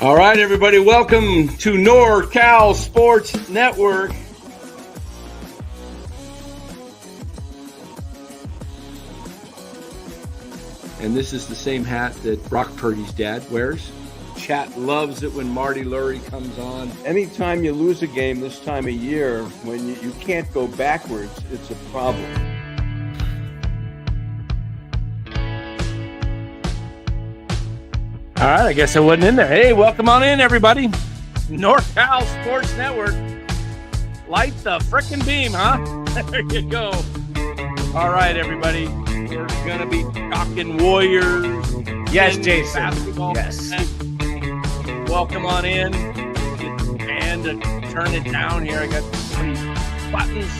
All right, everybody, welcome to NorCal Sports Network. And this is the same hat that Brock Purdy's dad wears. Chat loves it when Marty Lurie comes on. Anytime you lose a game this time of year, when you can't go backwards, it's a problem. All right, I guess I wasn't in there. Hey, welcome on in, everybody. NorCal Sports Network. Light the frickin' beam, huh? There you go. All right, everybody. We're going to be talking Warriors. Yes, Jason. Basketball. Yes. Welcome on in. And to turn it down here, I got 3 buttons.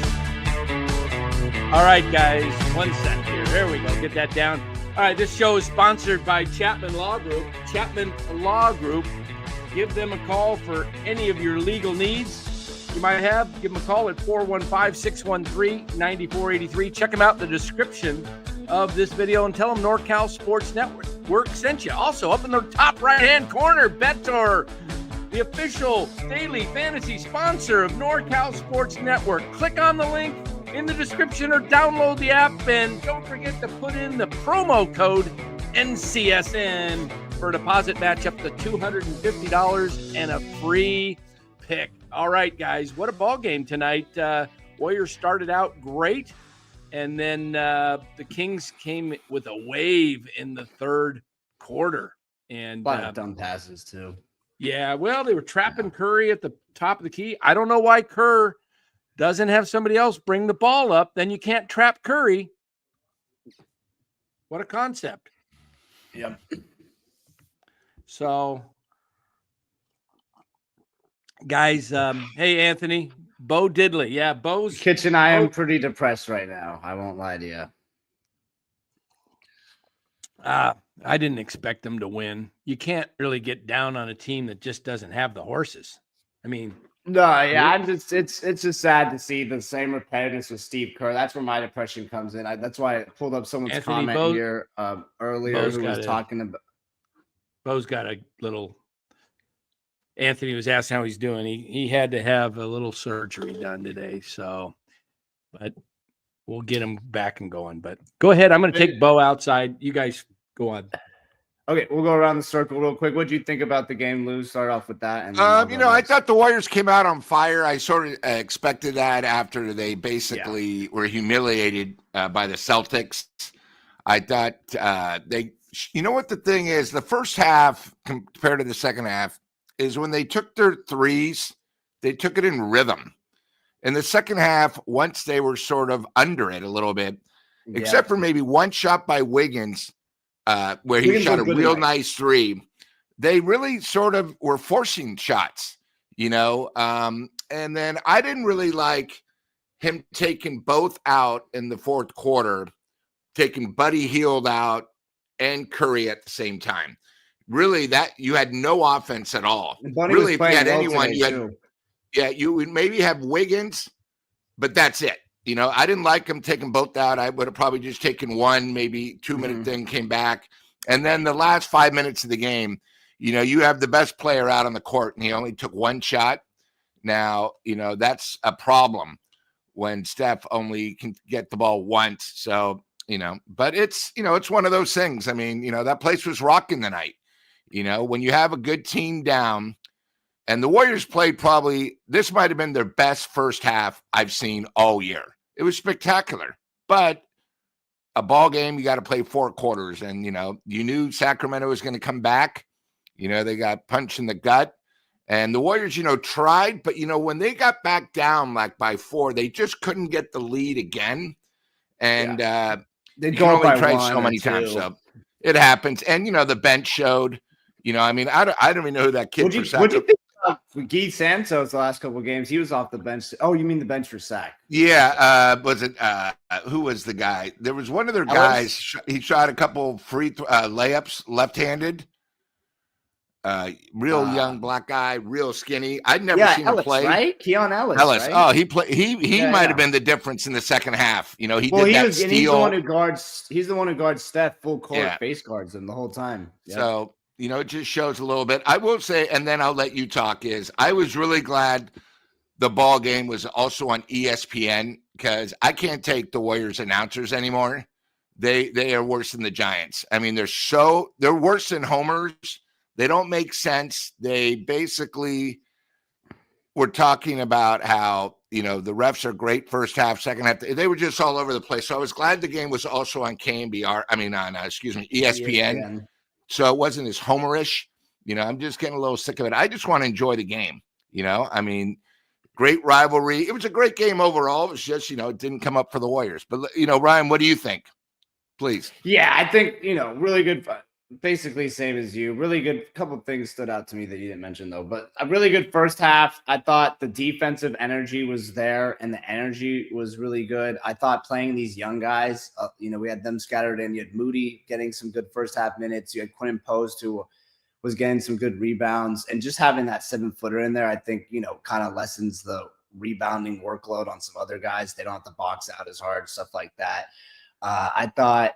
All right, guys. 1 sec here. There we go. Get that down. All right, this show is sponsored by Chapman Law Group. Chapman Law Group. Give them a call for any of your legal needs you might have. Give them a call at 415-613-9483. Check them out in the description of this video and tell them NorCal Sports Network sent you. Also, up in the top right-hand corner, Betor, the official daily fantasy sponsor of NorCal Sports Network. Click on the link in the description or download the app, and don't forget to put in the promo code NCSN for a deposit match up to $250 and a free pick. All right, guys, what a ball game tonight. Warriors started out great, and then the Kings came with a wave in the third quarter. And A lot of dumb passes, too. Yeah, well, they were trapping Curry at the top of the key. I don't know why Kerr doesn't have somebody else bring the ball up. Then you can't trap Curry. What a concept. Yep. So, guys, hey, Anthony, Bo Diddley. Yeah, Bo's Kitchen, I am pretty depressed right now. I won't lie to you. I didn't expect them to win. You can't really get down on a team that just doesn't have the horses. I mean, No, yeah, it's just sad to see the same repetitiveness with Steve Kerr. That's where my depression comes in. That's why I pulled up someone's Anthony, comment here earlier who was talking about. Bo's got a little. Anthony was asking how he's doing. He had to have a little surgery done today, so, but we'll get him back and going. But go ahead. I'm going to take Bo outside. You guys go on. Okay, we'll go around the circle real quick. What do you think about the game, Lou? Start off with that. And I thought the Warriors came out on fire. I sort of expected that after they basically were humiliated by the Celtics. I thought you know what the thing is? The first half compared to the second half is when they took their threes, they took it in rhythm. In the second half, once they were sort of under it a little bit, except for maybe one shot by Wiggins, where he shot a real nice three, they really sort of were forcing shots, and then I didn't really like him taking both out in the fourth quarter, taking Buddy Hield out and Curry at the same time. Really, that you had no offense at all. Really, if you had anyone, you would maybe have Wiggins, but that's it. I didn't like him taking both out. I would have probably just taken one, maybe 2-minute thing, came back. And then the last 5 minutes of the game, you have the best player out on the court, and he only took one shot. Now, that's a problem when Steph only can get the ball once. So, but it's one of those things. I mean, that place was rocking the night. When you have a good team down, and the Warriors played this might have been their best first half I've seen all year. It was spectacular, but a ball game, you got to play 4 quarters. And, you knew Sacramento was going to come back. They got punched in the gut. And the Warriors, tried. But, when they got back down like by 4, they just couldn't get the lead again. And they can only try so many times. So it happens. And, the bench showed. I don't even know who that kid for Sacramento. What do you think? Guy Santos the last couple of games, he was off the bench. Oh, you mean the bench for sack? Yeah. Was it who was the guy? There was one of their guys. He shot a couple free layups left-handed. Real young black guy, real skinny. I'd never seen him play. Right? Keon Ellis. Right? Oh, he played. He might have been the difference in the second half. He did that steal. He's the one who guards Steph full court face guards him the whole time. Yep. So. it just shows a little bit. I will say, and then I'll let you talk, is I was really glad the ball game was also on ESPN because I can't take the Warriors announcers anymore. They are worse than the Giants. I mean, they're worse than homers. They don't make sense. They basically were talking about how, the refs are great first half, second half. They were just all over the place. So I was glad the game was also on ESPN. So it wasn't as homerish. I'm just getting a little sick of it. I just want to enjoy the game. Great rivalry. It was a great game overall. It was just, it didn't come up for the Warriors. But, Ryan, what do you think? Please. Yeah, I think, really good. Basically same as you. Really good. Couple of things stood out to me that you didn't mention, though. But a really good first half. I thought the defensive energy was there and the energy was really good. I thought playing these young guys, we had them scattered in. You had Moody getting some good first half minutes. You had Quinn Post, who was getting some good rebounds. And just having that 7-footer in there, I think, kind of lessens the rebounding workload on some other guys. They don't have to box out as hard, stuff like that. I thought,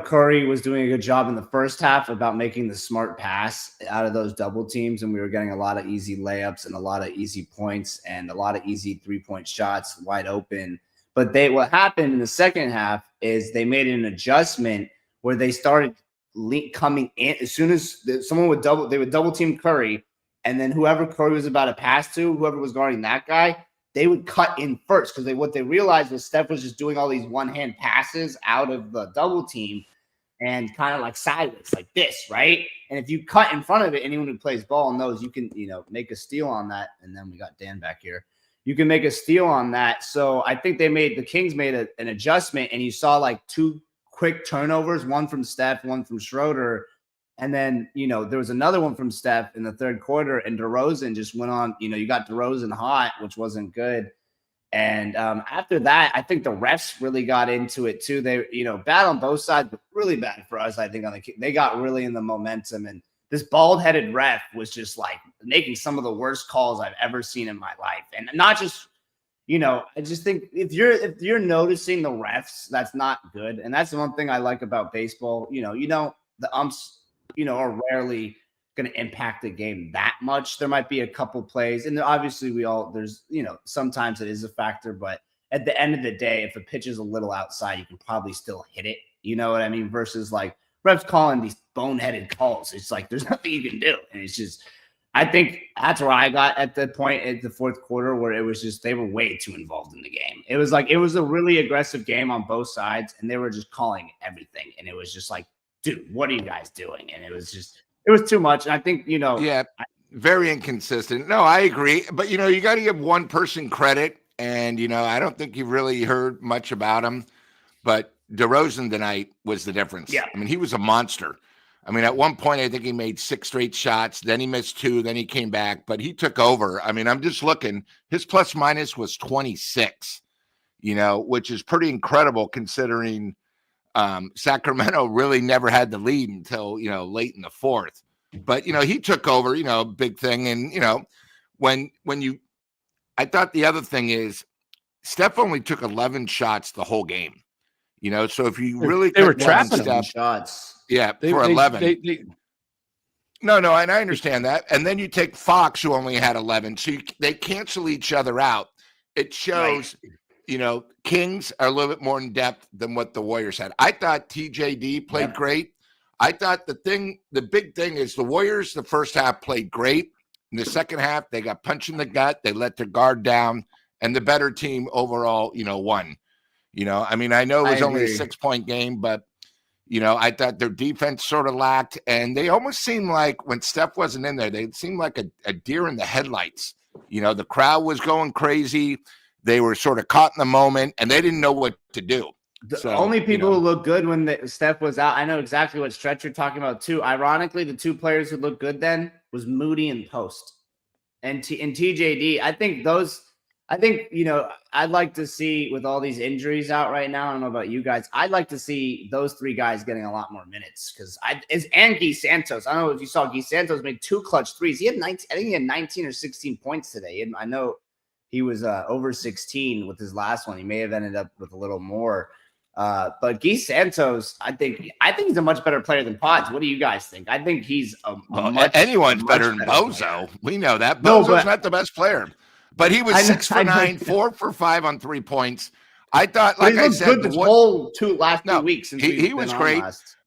Curry was doing a good job in the first half about making the smart pass out of those double teams. And we were getting a lot of easy layups and a lot of easy points and a lot of easy 3-point shots wide open. But what happened in the second half is they made an adjustment where they started coming in as soon as someone would double team Curry. And then whoever Curry was about to pass to, whoever was guarding that guy, they would cut in first because what they realized was Steph was just doing all these one-hand passes out of the double team and kind of like sideways like this, right? And if you cut in front of it, anyone who plays ball knows you can, make a steal on that. And then we got Dan back here. You can make a steal on that. So I think the Kings made an adjustment, and you saw like 2 quick turnovers, one from Steph, one from Schroeder. And then, there was another one from Steph in the third quarter, and DeRozan just went on. You got DeRozan hot, which wasn't good. And after that, I think the refs really got into it too. They, bad on both sides, but really bad for us, I think, they got really in the momentum. And this bald-headed ref was just like making some of the worst calls I've ever seen in my life. And not just, I just think if you're noticing the refs, that's not good. And that's the one thing I like about baseball. The umps, are rarely going to impact the game that much. There might be a couple plays, and obviously there's, sometimes it is a factor, but at the end of the day, if a pitch is a little outside, you can probably still hit it. You know what I mean? Versus like refs calling these boneheaded calls. It's like, there's nothing you can do. And it's just, I think that's where I got at the point at the fourth quarter where it was just, they were way too involved in the game. It was a really aggressive game on both sides, and they were just calling everything. And it was just like, dude, what are you guys doing? And it was too much. And I think, yeah, very inconsistent. No, I agree. But, you got to give one person credit. And, I don't think you've really heard much about him. But DeRozan tonight was the difference. Yeah. I mean, he was a monster. I mean, at one point, I think he made 6 straight shots. Then he missed 2. Then he came back. But he took over. I mean, I'm just looking. His plus minus was 26, which is pretty incredible considering Sacramento really never had the lead until, late in the fourth. But, he took over, big thing. And, I thought the other thing is Steph only took 11 shots the whole game, so if you really, they were trapping Steph shots. Yeah, for 11. No, and I understand that. And then you take Fox, who only had 11. So they cancel each other out. It shows, right. Kings are a little bit more in depth than what the Warriors had. I thought TJD played great. I thought the big thing is the Warriors, the first half played great. In the second half, they got punched in the gut. They let their guard down, and the better team overall, won. I mean, I know it was only a 6-point game, but, I thought their defense sort of lacked, and they almost seemed like when Steph wasn't in there, they seemed like a deer in the headlights. The crowd was going crazy. They were sort of caught in the moment, and they didn't know what to do. The only people who looked good when Steph was out, I know exactly what stretch you're talking about too. Ironically, the 2 players who looked good then was Moody and Post. And TJD. I think I'd like to see, with all these injuries out right now, I don't know about you guys, I'd like to see those 3 guys getting a lot more minutes and Guy Santos. I don't know if you saw Guy Santos made 2 clutch threes. He had 19, I think he had 19 or 16 points today. And I know he was over 16 with his last one. He may have ended up with a little more. But Guy Santos, I think he's a much better player than Pods. What do you guys think? I think he's anyone's better than Bozo. Player. We know that. Bozo's not the best player, but he was 6 for 9, 4 for 5 on 3 points. I thought, like I said, good the whole last 2 weeks. Since he was great.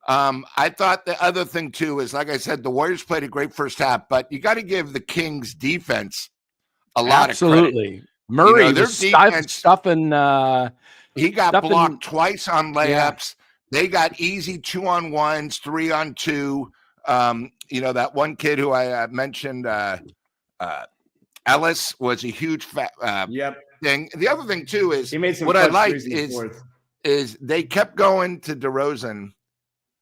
I thought the other thing too is, like I said, the Warriors played a great first half, but you got to give the Kings defense a lot of credit. Absolutely. Murray was stuffing. He got blocked twice on layups. Yeah. They got easy 2-on-1s, 3-on-2. That one kid who I mentioned, Ellis, was a huge thing. The other thing too is he made some what I liked is they kept going to DeRozan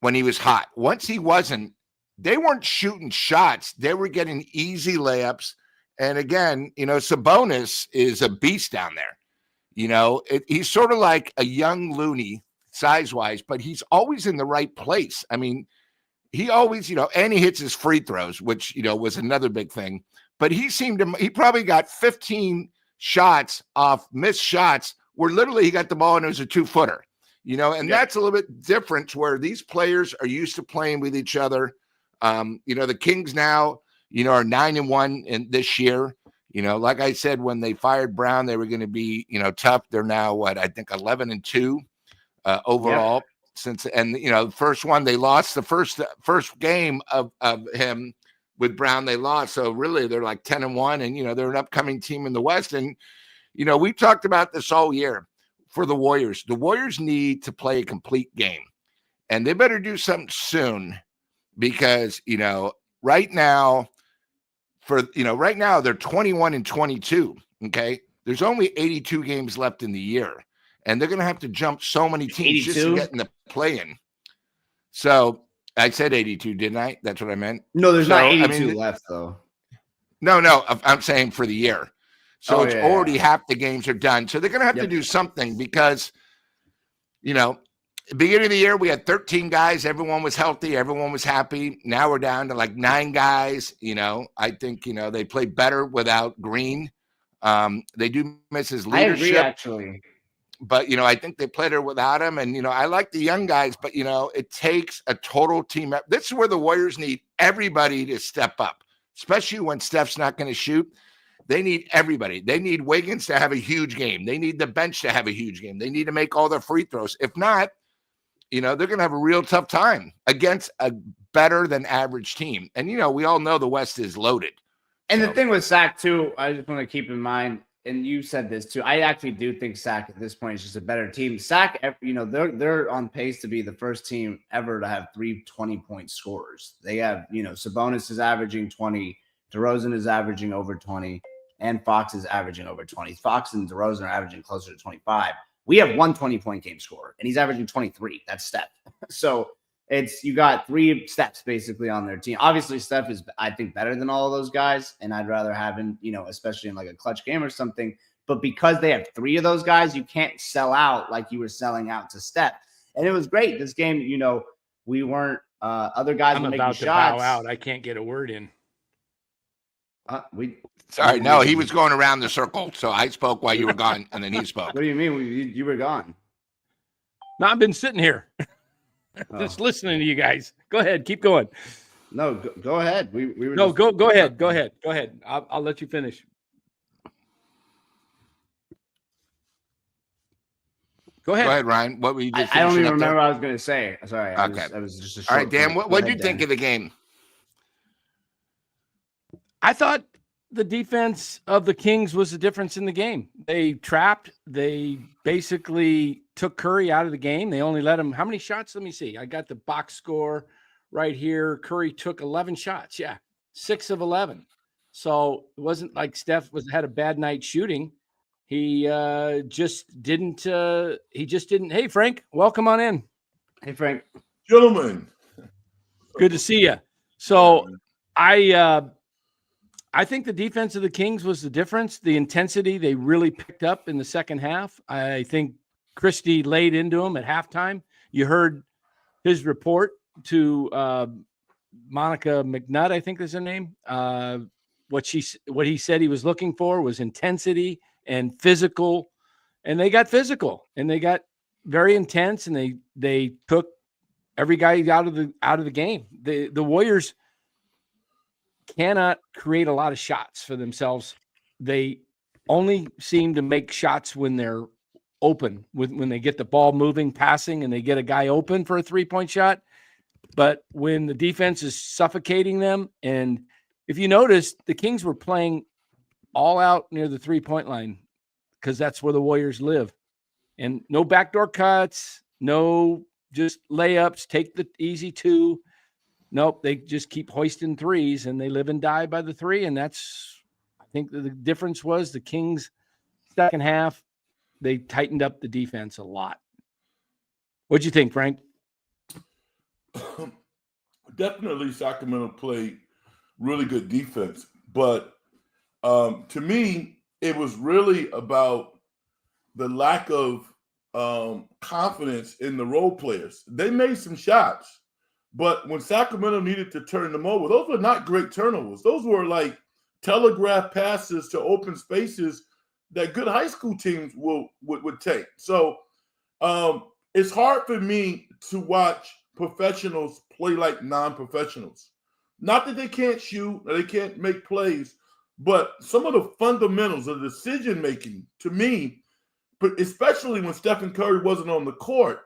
when he was hot. Once he wasn't, they weren't shooting shots. They were getting easy layups. And again, Sabonis is a beast down there. He's sort of like a young Looney size-wise, but he's always in the right place. I mean, he always, and he hits his free throws, which, was another big thing. But he probably got 15 shots off missed shots where literally he got the ball and it was a 2-footer, and that's a little bit different where these players are used to playing with each other. The Kings now, are 9-1 in this year. Like I said, when they fired Brown, they were going to be, tough. They're now I think 11-2 overall since, and the first one they lost the first game of him with Brown, they lost. So really they're like 10-1 and, they're an upcoming team in the West. And, we talked about this all year for the Warriors. The Warriors need to play a complete game and they better do something soon because, right now, right now they're 21-22. Okay. There's only 82 games left in the year and they're going to have to jump so many teams 82? Just to get in the play-in. So I said 82, didn't I? That's what I meant. No, there's not 82 left though. No, I'm saying for the year. So it's already half the games are done. So they're going to have to do something because, beginning of the year, we had 13 guys. Everyone was healthy. Everyone was happy. Now we're down to like 9 guys. I think, they played better without Green. They do miss his leadership. I agree, actually. But, I think they played her without him. And, I like the young guys, but, it takes a total team. This is where the Warriors need everybody to step up, especially when Steph's not going to shoot. They need everybody. They need Wiggins to have a huge game. They need the bench to have a huge game. They need to make all their free throws. If not, they're going to have a real tough time against a better than average team. And, we all know the West is loaded. And the thing with Sac, too, I just want to keep in mind, and you said this, too, I actually do think Sac at this point is just a better team. Sac, they're on pace to be the first team ever to have 3 20-point scorers. They have, Sabonis is averaging 20, DeRozan is averaging over 20, and Fox is averaging over 20. Fox and DeRozan are averaging closer to 25. We have 1 20-point game scorer, and he's averaging 23. That's Steph. So you got 3 steps basically on their team. Obviously, Steph is, I think, better than all of those guys, and I'd rather have him, especially in like a clutch game or something. But because they have 3 of those guys, you can't sell out like you were selling out to Steph. And it was great. This game, we weren't other guys were making shots. I'm about to bow out. I can't get a word in. Sorry, no, he was going around the circle. So I spoke while you were gone, and then he spoke. What do you mean? You were gone? No, I've been sitting here, just listening to you guys. Go ahead, keep going. No, go ahead. We were go ahead. Go ahead. I'll let you finish. Go ahead, Ryan. What were you just? I don't even remember what I was going to say. Sorry. Okay. I was just all right, Dan. What did you think of the game? I thought the defense of the Kings was the difference in the game. They trapped. They basically took Curry out of the game. They only let him. How many shots? Let me see. I got the box score right here. Curry took 11 shots. Yeah, 6 of 11. So it wasn't like Steph had a bad night shooting. He just didn't. Hey, Frank, welcome on in. Hey, Frank. Gentlemen. Good to see you. So I think the defense of the Kings was the difference. The intensity they really picked up in the second half. I think Christie laid into him at halftime. You heard his report to Monica McNutt, I think is her name. What he said he was looking for was intensity and physical, and they got physical, and they got very intense, and they took every guy out of the game. The Warriors cannot create a lot of shots for themselves. They only seem to make shots when they're open, when they get the ball moving, passing, and they get a guy open for a 3-point shot. But when the defense is suffocating them, and if you notice, the Kings were playing all out near the 3-point line because that's where the Warriors live. And no backdoor cuts, no just layups, take the easy 2. Nope, they just keep hoisting threes, and they live and die by the 3. And that's, I think the difference was the Kings second half, they tightened up the defense a lot. What'd you think, Frank? Definitely Sacramento played really good defense. But to me, it was really about the lack of confidence in the role players. They made some shots. But when Sacramento needed to turn them over, those were not great turnovers. Those were like telegraph passes to open spaces that good high school teams would take. So it's hard for me to watch professionals play like non-professionals. Not that they can't shoot or they can't make plays, but some of the fundamentals of decision-making, to me, but especially when Stephen Curry wasn't on the court,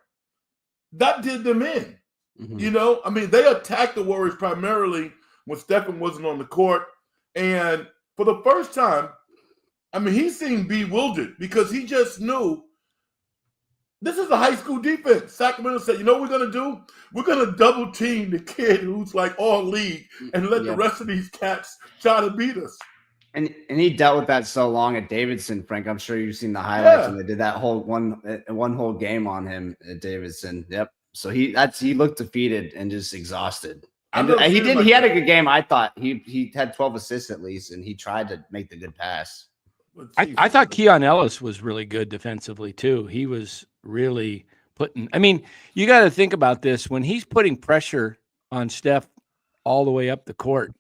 that did them in. Mm-hmm. You know, I mean, they attacked the Warriors primarily when Stephen wasn't on the court. And for the first time, I mean, he seemed bewildered because he just knew this is a high school defense. Sacramento said, you know what we're going to do? We're going to double team the kid who's like all league and let the rest of these cats try to beat us. And he dealt with that so long at Davidson, Frank. I'm sure you've seen the highlights, and they did that whole one whole game on him at Davidson. Yep. So he looked defeated and just exhausted. And he had a good game. I thought he had 12 assists at least, and he tried to make the good pass. I thought Keon Ellis was really good defensively too. He was really putting. I mean, you got to think about this when he's putting pressure on Steph all the way up the court.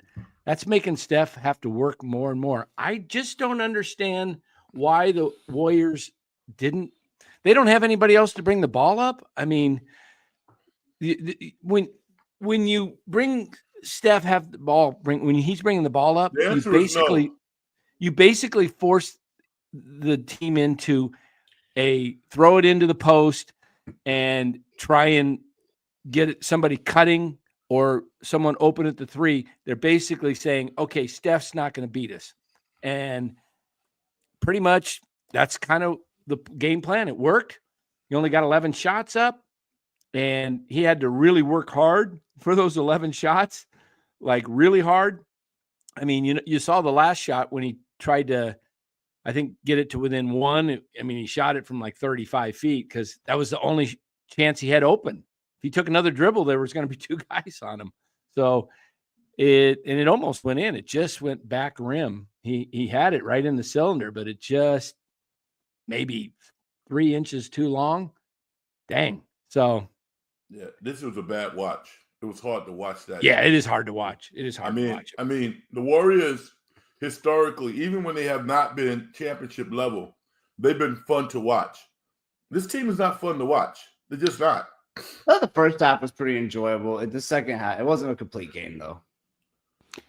That's making Steph have to work more and more. I just don't understand why the Warriors didn't. They don't have anybody else to bring the ball up. I mean, when you bring Steph have the ball, when he's bringing the ball up, you basically force the team into a throw it into the post and try and get somebody cutting or someone open at the 3. They're basically saying, okay, Steph's not going to beat us. And pretty much that's kind of the game plan. It worked. He only got 11 shots up, and he had to really work hard for those 11 shots, like really hard. I mean, you saw the last shot when he tried to, I think, get it to within 1. I mean, he shot it from like 35 feet because that was the only chance he had open. If he took another dribble, there was going to be 2 guys on him. So it almost went in. It just went back rim. He had it right in the cylinder, but it just maybe 3 inches too long. Dang. So yeah, this was a bad watch. It was hard to watch that. Yeah, it is hard to watch. It is hard to watch. I mean, the Warriors historically, even when they have not been championship level, they've been fun to watch. This team is not fun to watch. They're just not. Well, the first half was pretty enjoyable. In the second half, it wasn't a complete game, though.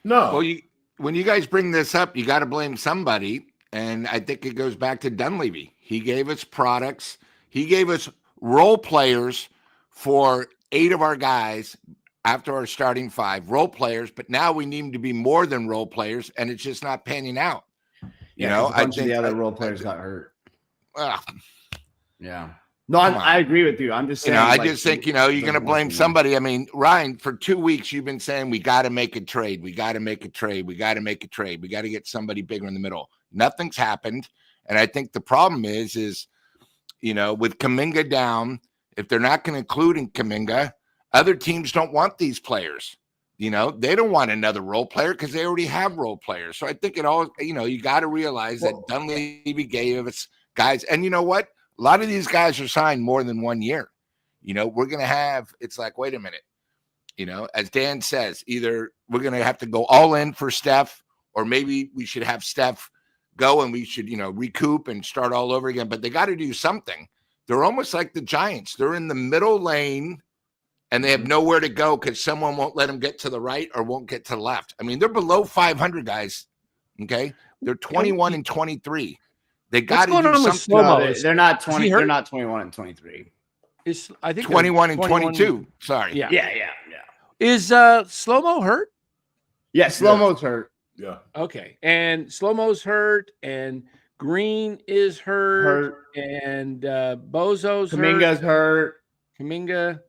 No. Well, when you guys bring this up, you got to blame somebody, and I think it goes back to Dunleavy. He gave us products. He gave us role players for 8 of our guys after our starting 5 role players, but now we need them to be more than role players, and it's just not panning out. You know, I think the other role players got hurt. Yeah. No, I agree with you. I'm just saying. I just think, you're going to blame somebody. I mean, Ryan, for 2 weeks, you've been saying we got to make a trade. We got to make a trade. We got to make a trade. We got to get somebody bigger in the middle. Nothing's happened. And I think the problem is, with Kuminga down, if they're not going to include in Kuminga, other teams don't want these players. They don't want another role player because they already have role players. So I think it all, you got to realize that Dunleavy gave us guys. And you know what? A lot of these guys are signed more than 1 year. We're going to have, it's like, wait a minute. As Dan says, either we're going to have to go all in for Steph, or maybe we should have Steph go and we should, recoup and start all over again. But they got to do something They're almost like the Giants. They're in the middle lane, and they have nowhere to go because someone won't let them get to the right or won't get to the left. I mean, they're below 500, guys. Okay, they're 21 and 23. They got to do something. No, they're not 20. They're not 21 and 23. I think 21 and 22. Sorry. Yeah. Is Slow-Mo hurt? Yeah, Slow-Mo's hurt. Yeah. Okay, and Slow-Mo's hurt, and Green is hurt. And Bozo's Kuminga's hurt. Kuminga.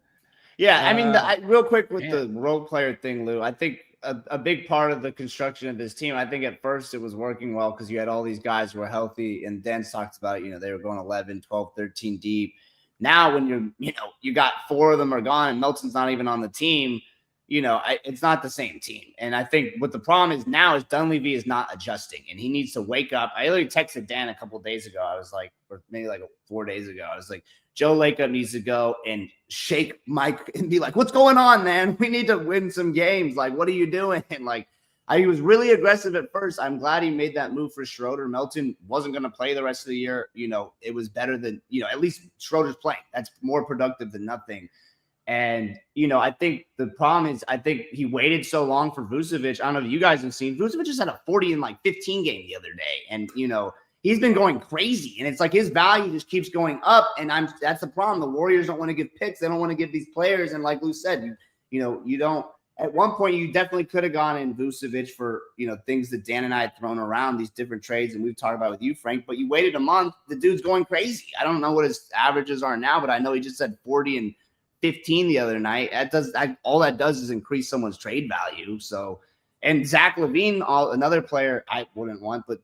Yeah, I mean, real quick with the role player thing, Lou, I think a big part of the construction of this team, I think at first it was working well because you had all these guys who were healthy, and Dan's talked about it, they were going 11, 12, 13 deep. Now when you got 4 of them are gone and Melton's not even on the team, it's not the same team. And I think what the problem is now is Dunleavy is not adjusting, and he needs to wake up. I literally texted Dan a couple of days ago. I was like, or maybe like 4 days ago, I was like, Joe Lacob needs to go and shake Mike and be like, what's going on, man? We need to win some games. Like, what are you doing? And like, he was really aggressive at first. I'm glad he made that move for Schroeder. Melton wasn't going to play the rest of the year. It was better than, at least Schroeder's playing. That's more productive than nothing. And, I think the problem is, I think he waited so long for Vucevic. I don't know if you guys have seen, Vucevic just had a 40 and like 15 game the other day. And, he's been going crazy, and it's like his value just keeps going up. And that's the problem. The Warriors don't want to give picks. They don't want to give these players. And like Lou said, you don't, at one point you definitely could have gone in Vucevic for, things that Dan and I had thrown around, these different trades. And we've talked about with you, Frank, but you waited a month. The dude's going crazy. I don't know what his averages are now, but I know he just said 40 and 15 the other night. All that does is increase someone's trade value. So, and Zach LaVine, another player I wouldn't want, but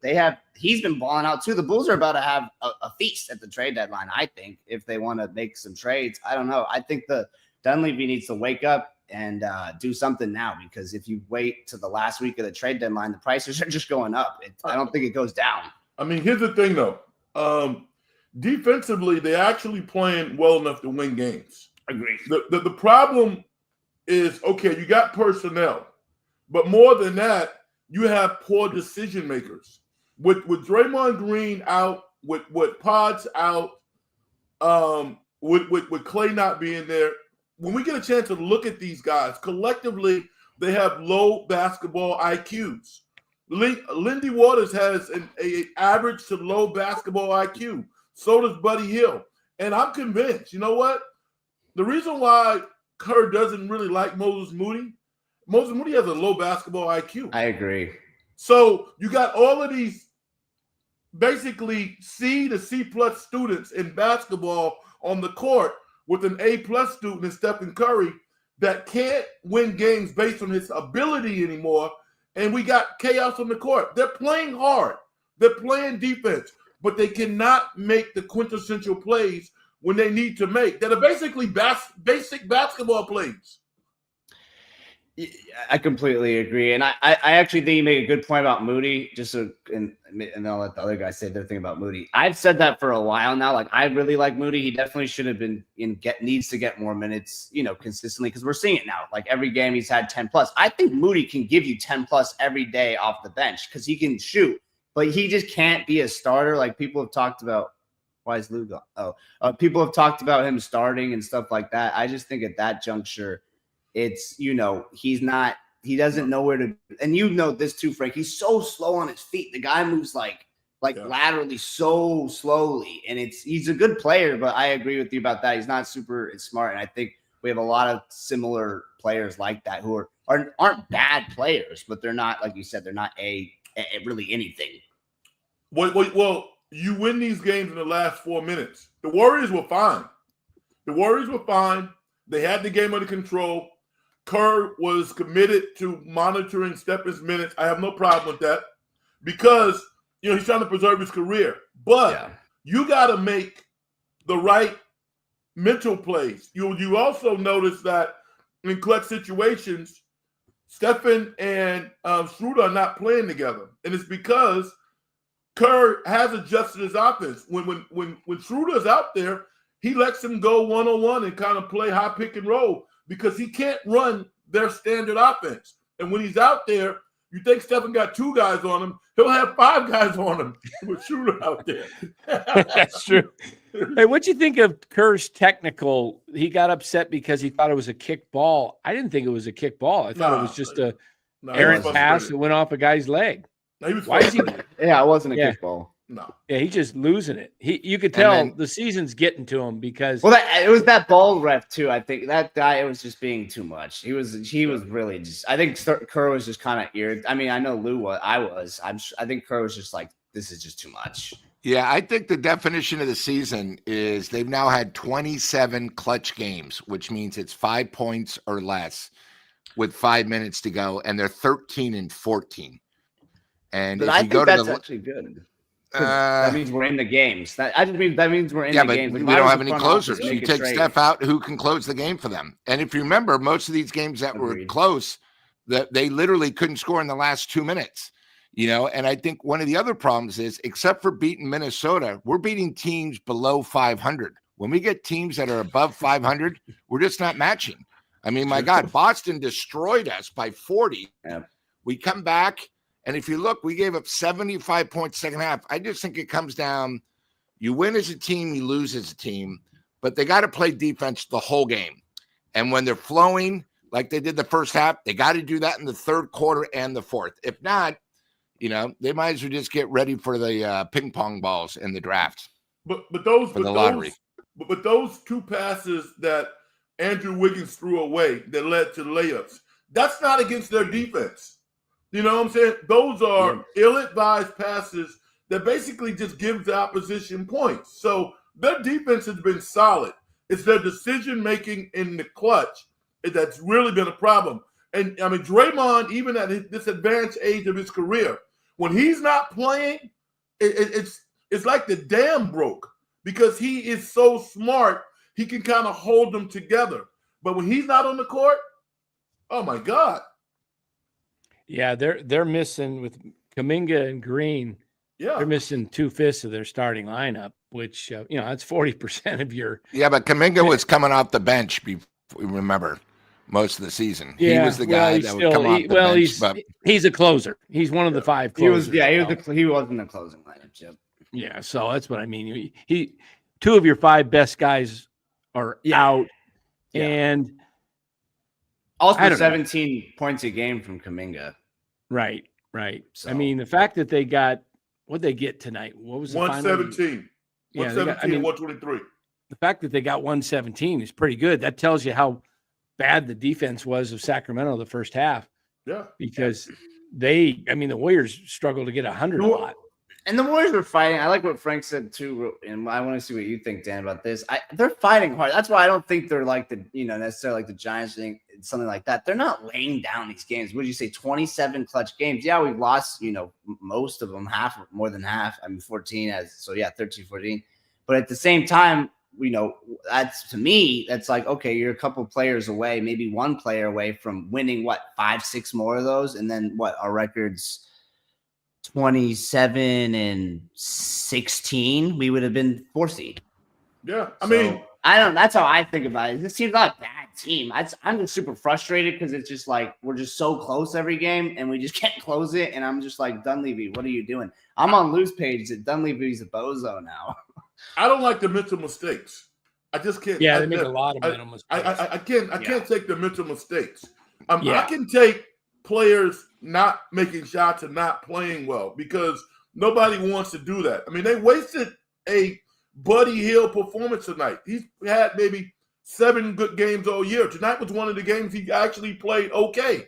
he's been balling out too. The Bulls are about to have a feast at the trade deadline, I think, if they want to make some trades. I don't know. I think the Dunleavy needs to wake up and do something now, because if you wait to the last week of the trade deadline, the prices are just going up. I don't think it goes down. I mean, here's the thing, though. Defensively, they're actually playing well enough to win games. Agreed. The problem is, okay, you got personnel. But more than that, you have poor decision makers. With Draymond Green out, with Pods out, with Clay not being there, when we get a chance to look at these guys, collectively, they have low basketball IQs. Lindy Waters has an average to low basketball IQ. So does Buddy Hield. And I'm convinced, you know what? The reason why Kerr doesn't really like Moses Moody has a low basketball IQ. I agree. So you got all of these basically C to C plus students in basketball on the court with an A plus student in Stephen Curry that can't win games based on his ability anymore. And we got chaos on the court. They're playing hard. They're playing defense, but they cannot make the quintessential plays when they need to make, that are basically basic basketball plays. I completely agree. And I actually think you make a good point about Moody, and I'll let the other guys say their thing about Moody. I've said that for a while now. Like, I really like Moody. He definitely should have been needs to get more minutes, consistently, because we're seeing it now. Like, every game he's had 10 plus. I think Moody can give you 10 plus every day off the bench because he can shoot, but he just can't be a starter. Like, people have talked about. Why is Lou gone? People have talked about him starting and stuff like that. I just think at that juncture, it's, he doesn't know where to, and this too, Frank, he's so slow on his feet. The guy moves like laterally so slowly, and he's a good player, but I agree with you about that. He's not super smart. And I think we have a lot of similar players like that who aren't bad players, but they're not, like you said, they're not really anything. Well, you win these games in the last 4 minutes. The Warriors were fine. They had the game under control. Kerr was committed to monitoring Stephen's minutes. I have no problem with that because, he's trying to preserve his career. But you got to make the right mental plays. You also notice that in clutch situations, Stephen and Schroeder are not playing together. And it's because Kerr has adjusted his offense. When Schroeder's out there, he lets him go one-on-one and kind of play high pick and roll because he can't run their standard offense. And when he's out there, You think Stephen got 2 guys on him? He'll have 5 guys on him with shooter out there. That's true. Hey, what'd you think of Kerr's technical? He got upset because he thought it was a kick ball. I didn't think it was a kick ball. I thought it was just a errant pass that went off a guy's leg. No, he was Why is he? Yeah, it wasn't a kickball. No. Yeah, he's just losing it. You could tell the season's getting to him because it was that ball ref too. I think that guy, it was just being too much. He was really just. I think Kerr was just kind of irritated. I mean, I know Lou was. I think Kerr was just like, this is just too much. Yeah, I think the definition of the season is they've now had 27 clutch games, which means it's 5 points or less with 5 minutes to go, and they're 13-14. And but if I you think go that's to actually good. That means we're in the games. That means we're in the games. We don't have any closers. You take Steph out, who can close the game for them? And if you remember, most of these games that were close, that they literally couldn't score in the last 2 minutes. And I think one of the other problems is, except for beating Minnesota, we're beating teams below 500. When we get teams that are above 500, we're just not matching. I mean, my God, Boston destroyed us by 40. Yeah. We come back, and if you look, we gave up 75 points second half. I just think it comes down, you win as a team, you lose as a team, but they got to play defense the whole game. And when they're flowing like they did the first half, they got to do that in the third quarter and the fourth. If not, they might as well just get ready for the ping pong balls in the draft. But those for the lottery. But those 2 passes that Andrew Wiggins threw away that led to layups, that's not against their defense. You know what I'm saying? Those are ill-advised passes that basically just give the opposition points. So their defense has been solid. It's their decision-making in the clutch that's really been a problem. And, I mean, Draymond, even at this advanced age of his career, when he's not playing, it's like the dam broke because he is so smart, he can kind of hold them together. But when he's not on the court, oh, my God. Yeah, they're missing with Kuminga and Green. Yeah, they're missing 2/5 of their starting lineup, which that's 40% of your. Yeah, but Kuminga was coming off the bench. Remember, most of the season, he was the guy that would come off the bench. He's a closer. He's one of the 5 closers. He was in the closing lineup. Yep. Yeah, so that's what I mean. He 2 of your 5 best guys are out, and also 17 points a game from Kuminga. Right. So, I mean, the fact that they got what'd they get tonight? What was the 117? 117 and 123. The fact that they got 117 is pretty good. That tells you how bad the defense was of Sacramento the first half. Yeah. Because the Warriors struggled to get 100 a lot. And the Warriors were fighting. I like what Frank said too, and I want to see what you think, Dan, about this. They're fighting hard. That's why I don't think they're like necessarily like the Giants thing, something like that. They're not laying down these games. Would you say 27 clutch games? Yeah, we've lost, most of them, more than half. 14 13, 14. But at the same time, that's, to me, that's like, okay, you're a couple players away, maybe 1 player away from winning 5, 6 more of those, and then our records 27-16, we would have been 4 seed. Yeah, that's how I think about it. This team's not a bad team. I'm just super frustrated because it's just like we're just so close every game and we just can't close it. And I'm just like, Dunleavy, what are you doing? I'm on Lou's page that Dunleavy's a bozo now. I don't like the mental mistakes. I just can't. Yeah, they make a lot of mental mistakes. I can't take the mental mistakes. I can take players not making shots and not playing well because nobody wants to do that. I mean, they wasted a Buddy Hield performance tonight. He's had maybe 7 good games all year. Tonight was one of the games he actually played okay.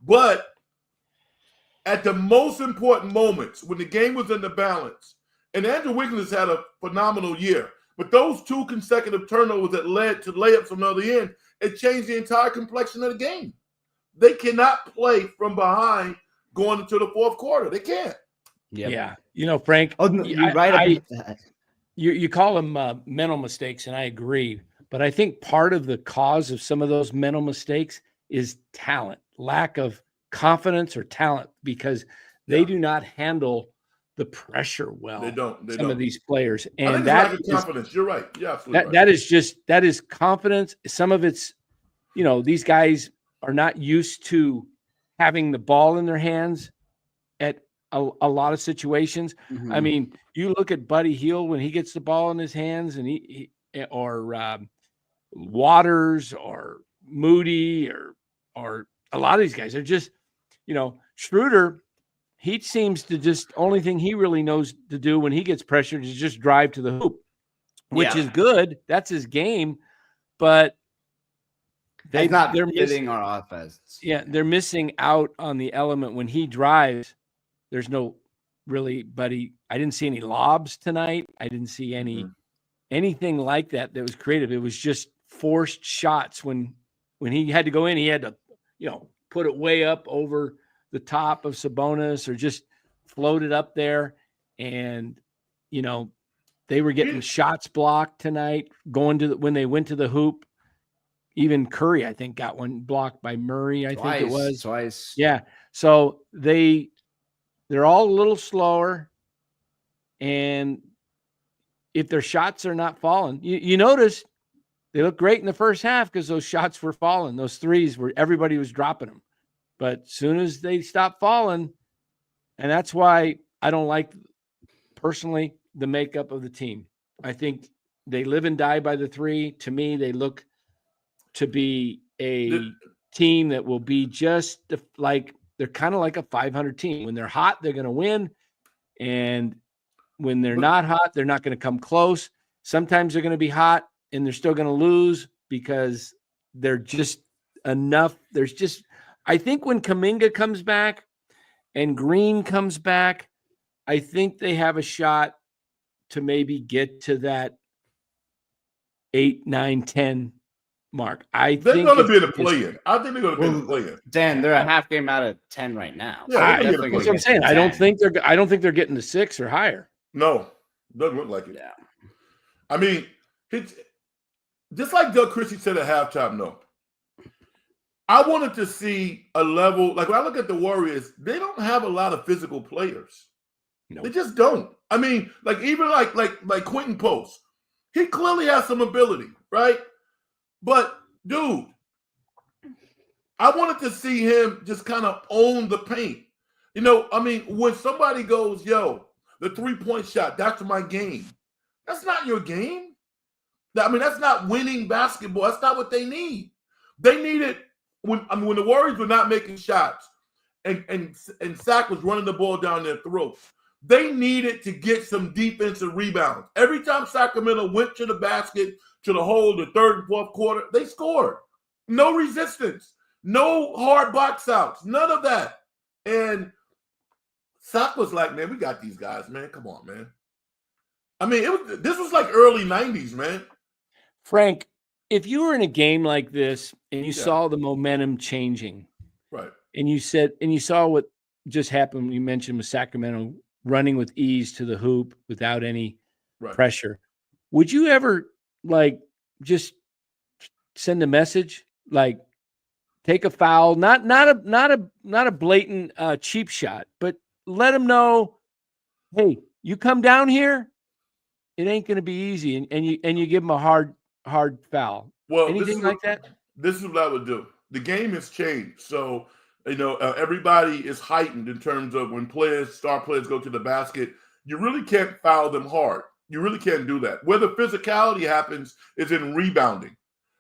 But at the most important moments, when the game was in the balance, and Andrew Wiggins had a phenomenal year, but those 2 consecutive turnovers that led to layups from the other end, it changed the entire complexion of the game. They cannot play from behind going into the fourth quarter. They can't. Yeah. Frank, you're right about that. You call them mental mistakes, and I agree. But I think part of the cause of some of those mental mistakes is talent, lack of confidence or talent, because they do not handle the pressure well. They don't. Some of these players, and that is confidence. You're right. Yeah, absolutely. That is confidence. Some of it's, these guys are not used to having the ball in their hands at a lot of situations. I mean, you look at Buddy Hield when he gets the ball in his hands, and he or Waters or Moody or a lot of these guys are just, Schroeder. He seems to just only thing he really knows to do when he gets pressured is just drive to the hoop, which is good. That's his game, but they're fitting our offense. Yeah, they're missing out on the element when he drives. There's no really, buddy. I didn't see any lobs tonight. I didn't see anything like that was creative. It was just forced shots. When he had to go in, he had to, put it way up over the top of Sabonis or just float it up there. And, they were getting shots blocked tonight when they went to the hoop. Even Curry, I think, got one blocked by Murray. I think it was twice. Yeah. So they're all a little slower. And if their shots are not falling, you notice they look great in the first half because those shots were falling. Those threes everybody was dropping them. But as soon as they stop falling, and that's why I don't like, personally, the makeup of the team. I think they live and die by the three. To me, they look to be a team that will be just like, they're kind of like a 500 team. When they're hot, they're going to win. And when they're not hot, they're not going to come close. Sometimes they're going to be hot and they're still going to lose because they're just enough. I think when Kuminga comes back and Green comes back, I think they have a shot to maybe get to that 8, 9, 10 mark. They're going to be in the play-in. I think they're going to be in the play-in. Dan, they're a half game out of 10 right now. Yeah, that's what I'm saying. I don't think they're getting to 6 or higher. No, doesn't look like it. Yeah. I mean, it's just like Doug Christie said at halftime, though. I wanted to see a level, like when I look at the Warriors, they don't have a lot of physical players. No. They just don't. I mean, like even like Quentin Post, he clearly has some ability, right? But dude, I wanted to see him just kind of own the paint. I mean, when somebody goes, yo, the 3-point shot, that's my game. That's not your game. I mean, that's not winning basketball. That's not what they need. They need it when the Warriors were not making shots and Sack was running the ball down their throat. They needed to get some defensive rebounds. Every time Sacramento went to the basket, to the hole, the third and fourth quarter, they scored. No resistance, no hard box outs, none of that. And Sack was like, man, we got these guys, man. Come on, man. I mean, this was like early 90s, man. Frank, if you were in a game like this and you saw the momentum changing, right, and you saw what just happened, you mentioned with Sacramento running with ease to the hoop without any pressure, would you ever just send a message, take a foul, not a blatant cheap shot, but let them know, hey, you come down here, it ain't going to be easy, and you give them a hard foul. Well, anything like that? This is what I would do. The game has changed, so everybody is heightened in terms of when star players go to the basket. You really can't foul them hard. You really can't do that. Where the physicality happens is in rebounding.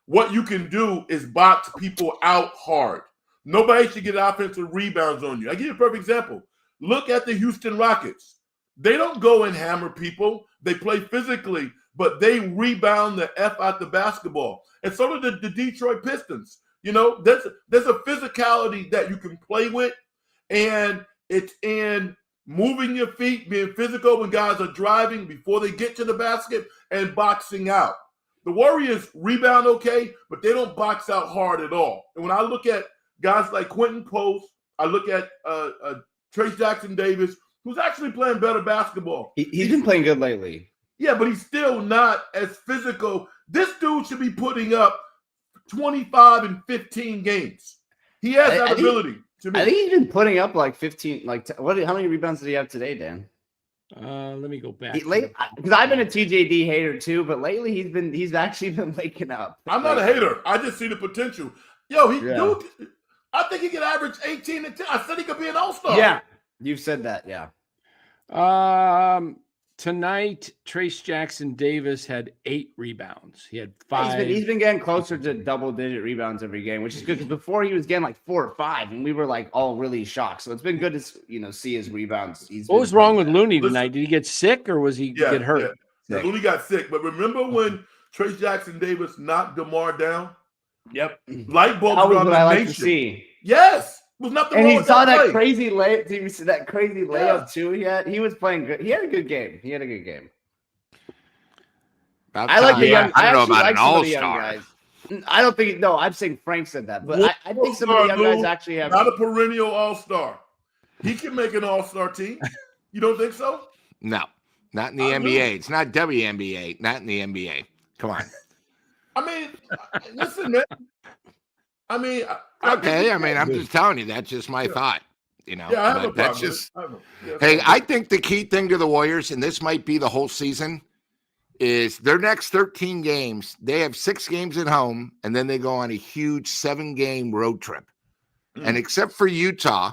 What you can do is box people out hard. Nobody should get offensive rebounds on you. I give you a perfect example. Look at the Houston Rockets. They don't go and hammer people. They play physically, but they rebound the F out the basketball. And so do the Detroit Pistons. There's a physicality that you can play with, and it's in moving your feet, being physical when guys are driving before they get to the basket, and boxing out. The Warriors rebound okay, but they don't box out hard at all. And when I look at guys like Quentin Post, I look at Trace Jackson Davis, who's actually playing better basketball. He's been playing good lately. Yeah, but he's still not as physical. This dude should be putting up 25 and 15 games. He has that ability. I think he's been putting up like 15. How many rebounds did he have today, Dan? Let me go back. Because I've been a TJD hater too, but lately he's actually been waking up. I'm not a hater. I just see the potential. Yo, dude, I think he could average 18 and 10. I said he could be an all-star. Yeah, you've said that. Yeah. Tonight, Trace Jackson Davis had 8 rebounds. He had 5. He's been getting closer to double-digit rebounds every game, which is good because before he was getting like 4 or 5, and we were like all really shocked. So it's been good to see his rebounds. What was wrong with Looney tonight? Did he get sick or was he get hurt? Yeah. Looney got sick. But remember when Trace Jackson Davis knocked DeMar down? Yep. Light bulbs That was around what the I like nation. to see. Yes. Was nothing And wrong he with saw that play. crazy layup. Did you see that crazy layup too? He was playing good. He had a good game. I like the young. I don't know about like an some of the young all-star. guys. I don't think. No, I'm saying Frank said that, but I think some of the young guys actually have. Not a perennial all-star. He can make an all-star team. You don't think so? No, not in the NBA. It's not WNBA. Not in the NBA. Come on. I mean, listen, man. I mean, Okay. I mean, I'm just telling you. That's just my thought. Yeah, I have a problem. That's just. Hey, I think the key thing to the Warriors, and this might be the whole season, is their next 13 games. They have 6 games at home, and then they go on a huge 7-game road trip. And except for Utah,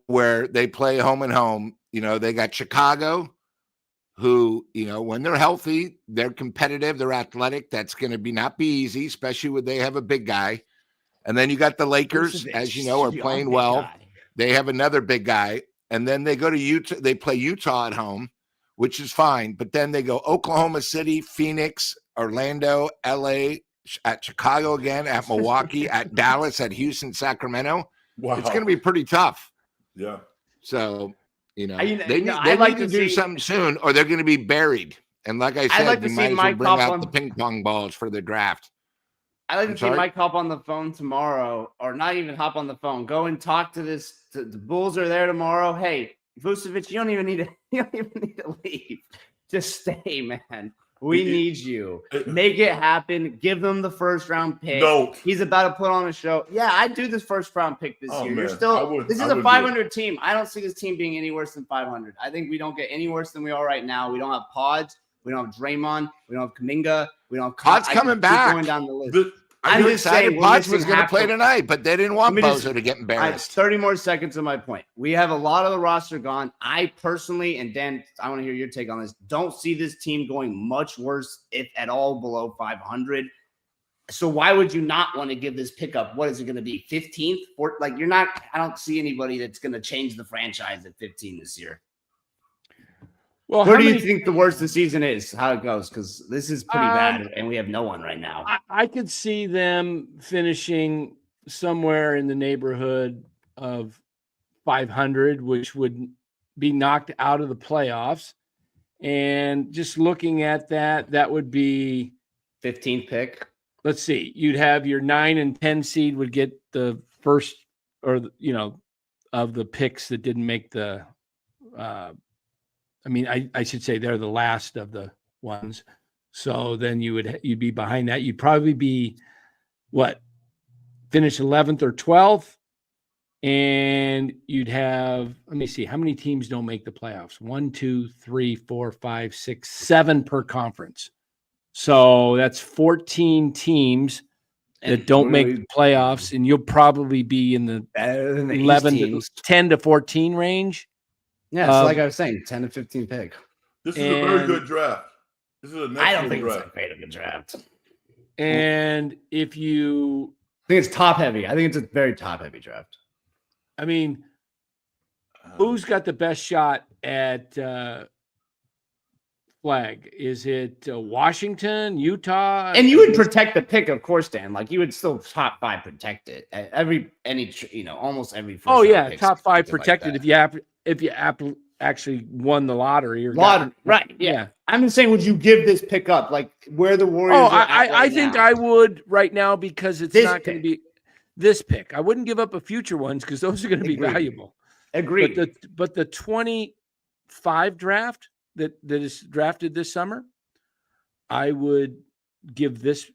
where they play home and home, they got Chicago, who, when they're healthy, they're competitive, they're athletic. That's going to not be easy, especially when they have a big guy. And then you got the Lakers, as you know, are playing well. They have another big guy. And then they go to Utah. They play Utah at home, which is fine. But then they go Oklahoma City, Phoenix, Orlando, LA, at Chicago again, at Milwaukee, at Dallas, at Houston, Sacramento. Wow. It's going to be pretty tough. Yeah. So, they I'd like need to to do see- something soon or they're going to be buried. And like I said, like to we see might as well Mike bring out Coughlin. the ping pong balls for the draft. I like to see sorry? Mike hop on the phone tomorrow, or not even hop on the phone. Go and talk to the Bulls are there tomorrow. Hey, Vucevic, you don't even need to leave. Just stay, man. We need you. Make it happen. Give them the first round pick. Don't. He's about to put on a show. Yeah, I'd do this first round pick this year. Man. You're still. This is I a would 500 team. I don't see this team being any worse than 500. I think we don't get any worse than we are right now. We don't have Pods. We don't have Draymond. We don't have Kuminga. We don't have Pod's coming back. Going down the list. I'm just excited. saying, Potts when was this going to thing play happens- tonight, but they didn't want Let me just- Bozo to get I have embarrassed. 30 more seconds of my point. We have a lot of the roster gone. I personally, and Dan, I want to hear your take on this, don't see this team going much worse, if at all, below 500. So why would you not want to give this pickup? What is it going to be, 15th? I don't see anybody that's going to change the franchise at 15 this year. Well, Where do you think the worst of the season is, how it goes? Because this is pretty bad, and we have no one right now. I could see them finishing somewhere in the neighborhood of 500, which would be knocked out of the playoffs. And just looking at that, that would be 15th pick. Let's see. You'd have your 9 and 10 seed would get the first, or of the picks that didn't make the. I should say they're the last of the ones. So then you'd be behind that. You'd probably be finish 11th or 12th. And you'd have, let me see, how many teams don't make the playoffs? 1, 2, 3, 4, 5, 6, 7 per conference. So that's 14 teams that don't make the playoffs, and you'll probably be in the 10 to 14 range. Yeah, so like I was saying, 10 to 15 pick. This is a very good draft. This is a I don't next think draft. it's that great of a draft. And if you, I think it's top heavy. I think it's a very top heavy draft. Who's got the best shot at flag? Is it Washington, Utah? And you would protect the pick, of course, Dan. Like you would still top 5 protect it. Almost every. Oh yeah, top 5 protected like if you actually won the lottery or right? Yeah. I'm just saying, would you give this pick up? Like where the Warriors? Oh, I think I would right now because it's not going to be this pick. I wouldn't give up a future ones because those are going to be valuable. Agreed. But the 25 draft that is drafted this summer, I would give this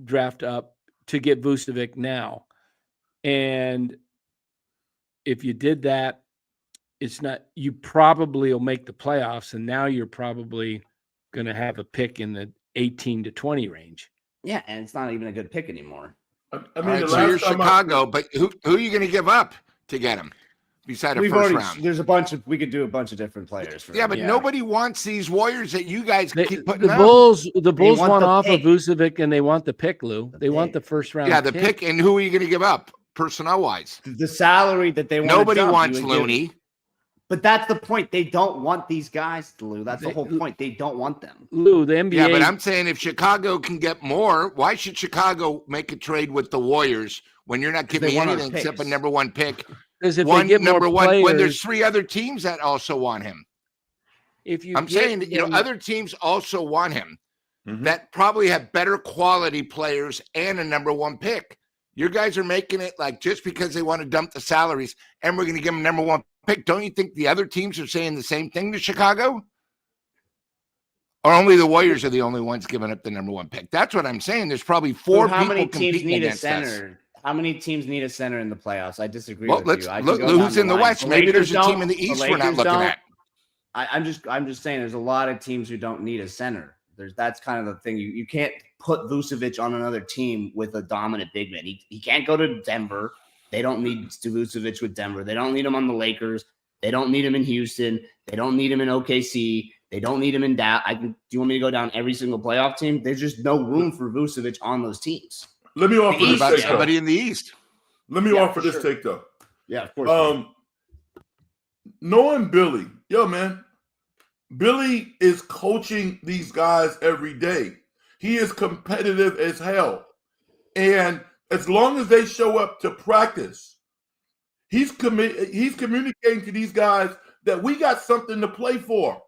draft up to get Vucevic now. And if you did that, you probably will make the playoffs, and now you're probably going to have a pick in the 18 to 20 range. Yeah, and it's not even a good pick anymore. I All mean, right, the so you're last time Chicago, but who are you going to give up to get him? Beside a first round. There's we could do a bunch of different players. Yeah, but nobody wants these Warriors that you guys keep putting the up. Bulls want the off pick. of Vucevic, and they want the pick, Lou. They want the first round. Yeah, the pick, and who are you going to give up personnel-wise? The salary that they want. Nobody wants Looney. But that's the point. They don't want these guys, Lou. That's the whole point. They don't want them. Lou, the NBA. Yeah, but I'm saying if Chicago can get more, why should Chicago make a trade with the Warriors when you're not giving me anything except a number one pick? Because if they get number more one, players, when there's three other teams that also want him. I'm saying that, other teams also want him that probably have better quality players and a number one pick. Your guys are making it like just because they want to dump the salaries and we're going to give them number one pick. Don't you think the other teams are saying the same thing to Chicago? Or only the Warriors are the only ones giving up the number one pick? That's what I'm saying. There's probably four people competing against us. How many teams need a center in the playoffs? I disagree with you. Look who's in the West. Maybe there's a team in the East we're not looking at. I'm just saying there's a lot of teams who don't need a center. That's kind of the thing. You can't put Vucevic on another team with a dominant big man. He can't go to Denver. They don't need Vucevic with Denver. They don't need him on the Lakers. They don't need him in Houston. They don't need him in OKC. They don't need him in Dallas. Do you want me to go down every single playoff team? There's just no room for Vucevic on those teams. Let me offer this take, somebody in the East. Let me offer this take, though. Yeah, of course. Knowing Billy, man, Billy is coaching these guys every day. He is competitive as hell. And as long as they show up to practice, he's communicating to these guys that we got something to play for.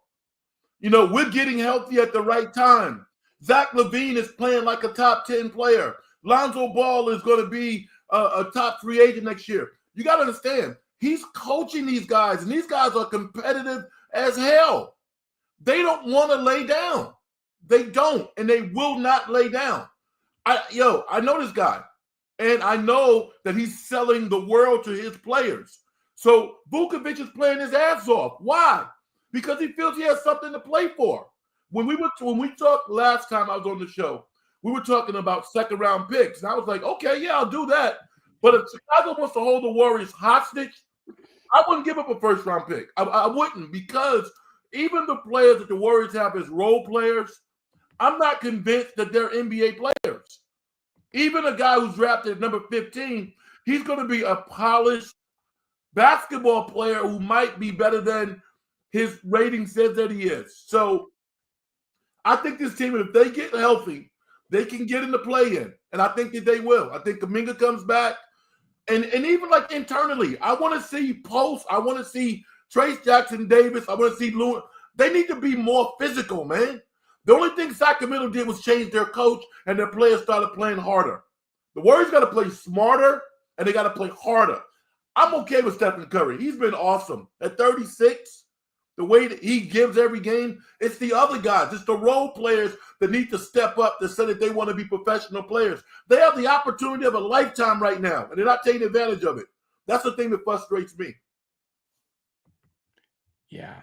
We're getting healthy at the right time. Zach LaVine is playing like a top 10 player. Lonzo Ball is going to be a top free agent next year. You got to understand, he's coaching these guys, and these guys are competitive as hell. They don't want to lay down. They don't, and they will not lay down. I know this guy, and I know that he's selling the world to his players. So Vucevic is playing his ass off. Why? Because he feels he has something to play for. When we talked last time I was on the show, we were talking about second-round picks, and I was like, okay, yeah, I'll do that. But if Chicago wants to hold the Warriors hostage, I wouldn't give up a first-round pick. I wouldn't, because even the players that the Warriors have as role players, I'm not convinced that they're NBA players. Even a guy who's drafted at number 15, he's going to be a polished basketball player who might be better than his rating says that he is. So I think this team, if they get healthy, they can get in the play-in, and I think that they will. I think Kuminga comes back, and even like internally, I want to see Post. I want to see Trace Jackson Davis. I want to see Lewis. They need to be more physical, man. The only thing Sacramento did was change their coach, and their players started playing harder. The Warriors got to play smarter, and they got to play harder. I'm okay with Stephen Curry. He's been awesome. At 36, the way that he gives every game, it's the other guys. It's the role players that need to step up to say that they want to be professional players. They have the opportunity of a lifetime right now, and they're not taking advantage of it. That's the thing that frustrates me. Yeah.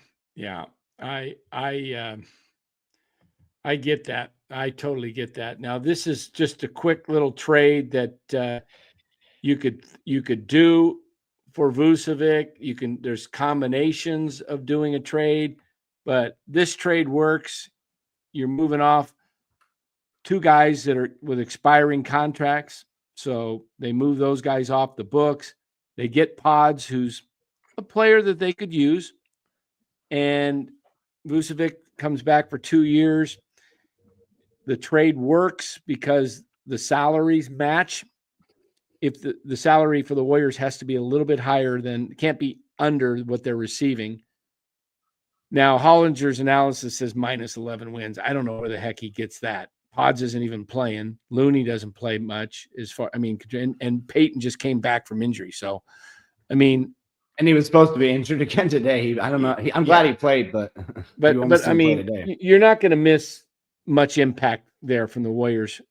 I get that. I totally get that. Now, this is just a quick little trade that you could do for Vucevic. There's combinations of doing a trade, but this trade works. You're moving off two guys that are with expiring contracts. So they move those guys off the books. They get Pods, who's a player that they could use. And Vucevic comes back for 2 years. The trade works because the salaries match. If the salary for the Warriors has to be a little bit higher can't be under what they're receiving. Now, Hollinger's analysis says minus 11 wins. I don't know where the heck he gets that. Pods isn't even playing. Looney doesn't play much and Peyton just came back from injury. So, and he was supposed to be injured again today. I don't know. I'm glad he played, but you're not going to miss much impact there from the Warriors.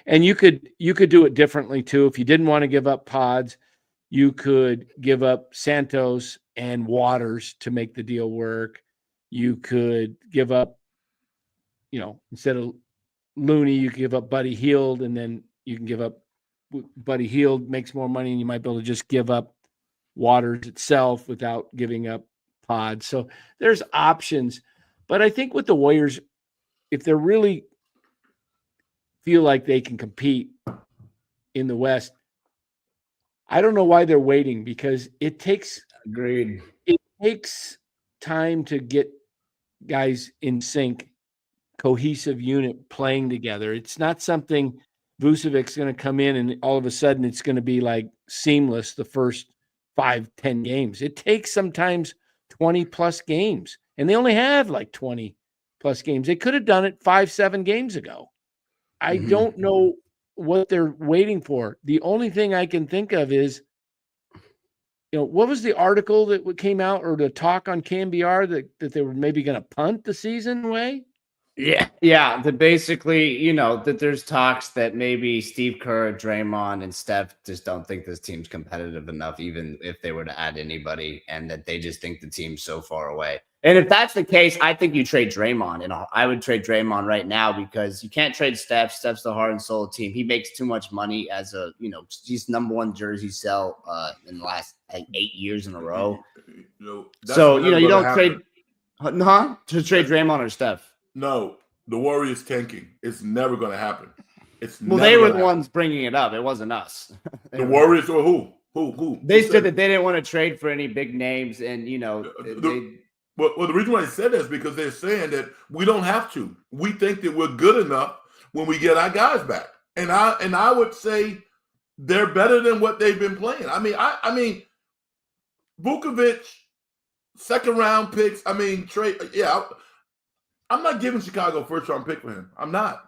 And you could do it differently too. If you didn't want to give up Pods, you could give up Santos and Waters to make the deal work. You could give up, instead of Looney, you can give up Buddy Hield, and then you can give up Buddy Hield makes more money, and you might be able to just give up Waters itself without giving up Pod. So there's options. But I think with the Warriors, if they really feel like they can compete in the West, I don't know why they're waiting, because it takes time to get guys in sync, cohesive unit playing together. It's not something Vucevic's going to come in and all of a sudden it's going to be like seamless the first 5-10 games. It takes sometimes 20 plus games, and they only have like 20 plus games. They could have done it 5-7 games ago. I don't know what they're waiting for. The only thing I can think of is, what was the article that came out, or the talk on KMBR that they were maybe going to punt the season away? Yeah. That basically, that there's talks that maybe Steve Kerr, Draymond, and Steph just don't think this team's competitive enough, even if they were to add anybody, and that they just think the team's so far away. And if that's the case, I think you trade Draymond, and I would trade Draymond right now, because you can't trade Steph. Steph's the heart and soul of the team. He makes too much money as he's number one jersey sell in the last 8 years in a row. You don't trade to trade Draymond or Steph. No, the Warriors tanking. It's never going to happen. They were the ones bringing it up. It wasn't us. The Warriors or who? Who? They said that they didn't want to trade for any big names, and Well, the reason why they said that is because they're saying that we don't have to. We think that we're good enough when we get our guys back, and I would say they're better than what they've been playing. I mean, Vucevic, second round picks. I mean, trade. Yeah, I'm not giving Chicago a first round pick for him. I'm not.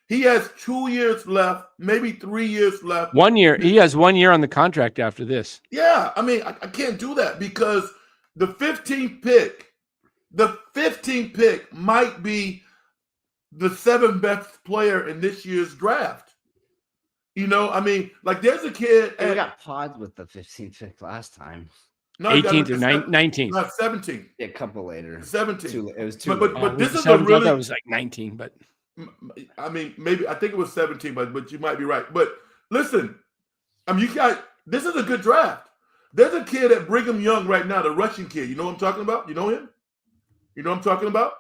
He has 2 years left, maybe 3 years left. 1 year. He has 1 year on the contract after this. Yeah, I mean, I can't do that, because the 15th pick might be the 7th best player in this year's draft. There's a kid. We got pods with the 15th pick last time. No, 18th or 19th. No, 17th. Yeah, a couple later. 17th. It was too. But this is a really. I thought it was like 19, but. I mean, maybe I think it was 17, but you might be right. But listen, this is a good draft. There's a kid at Brigham Young right now, the Russian kid. You know what I'm talking about? You know him? You know what I'm talking about?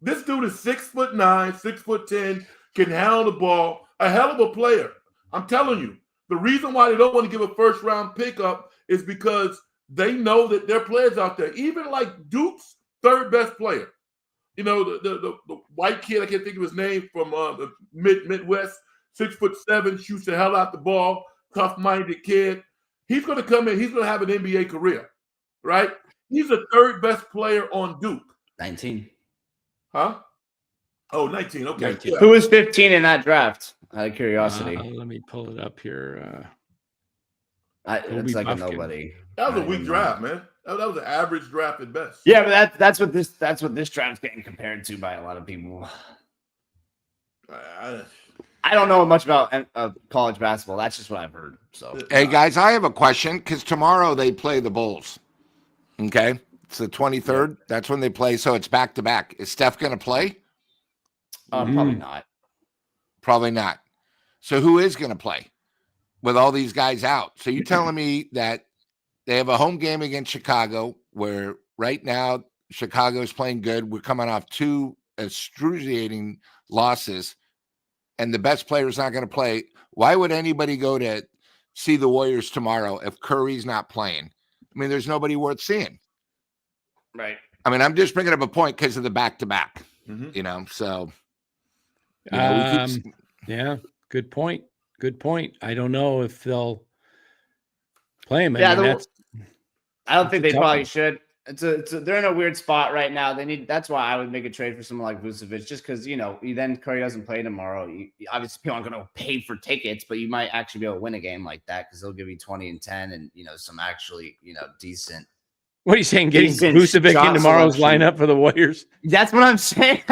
This dude is 6'9", 6'10", can handle the ball, a hell of a player. I'm telling you, the reason why they don't want to give a first round pickup is because they know that there are players out there, even like Duke's third best player. The white kid, I can't think of his name, from the Midwest, 6'7", shoots the hell out the ball, tough-minded kid. He's going to come in. He's going to have an NBA career, right? He's the third best player on Duke. 19. Huh? Oh, 19. Okay. 19. Yeah. Who was 15 in that draft? Out of curiosity. Let me pull it up here. It's like a nobody. That was a weak draft, man. That was an average draft at best. Yeah, but that's what this draft's getting compared to by a lot of people. I don't know much about college basketball. That's just what I've heard. So, hey guys, I have a question, because tomorrow they play the Bulls. Okay, it's the 23rd. That's when they play. So it's back to back. Is Steph going to play? Probably not. Probably not. So who is going to play with all these guys out? So you're telling me that they have a home game against Chicago, where right now Chicago is playing good. We're coming off 2 excruciating losses, and the best player is not going to play. Why would anybody go to see the Warriors tomorrow if Curry's not playing? I mean, there's nobody worth seeing. Right. I mean, I'm just bringing up a point because of the back-to-back, so. Yeah, good point. Good point. I don't know if they'll play him. I don't think they probably should. They're in a weird spot right now. That's why I would make a trade for someone like Vucevic, just because then Curry doesn't play tomorrow. Obviously, people aren't going to pay for tickets, but you might actually be able to win a game like that, because they'll give you 20 and 10, and some actually decent. What are you saying? Getting Vucevic in tomorrow's lineup for the Warriors? That's what I'm saying.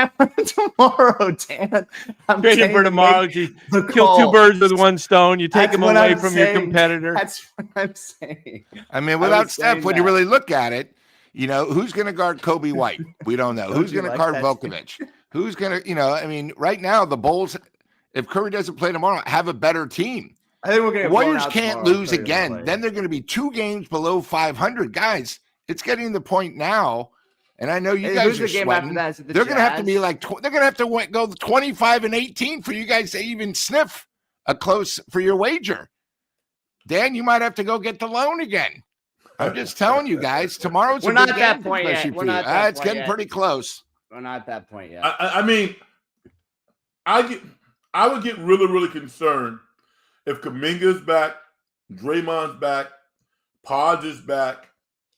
Tomorrow, Dan. I'm trading for tomorrow. You kill 2 birds with 1 stone. You take him away from your competitor. That's what I'm saying. I mean, without Steph, when you really look at it, who's going to guard Kobe White? We don't know. Who's going to guard Vucevic? Who's going to, I mean, right now the Bulls, if Curry doesn't play tomorrow, have a better team. I think we're going to Warriors can't lose again. Then they're going to be 2 games below 500. Guys, it's getting to the point now, and I know you guys are sweating. They're going to have to be like, they're going to have to go 25-18 for you guys to even sniff a close for your wager. Dan, you might have to go get the loan again. I'm just telling you guys, tomorrow's we're a not big that game, point yet. especially for you. It's getting pretty close. We're not at that point yet. I mean, I would get really, really concerned if Kuminga's back, Draymond's back, Podge is back,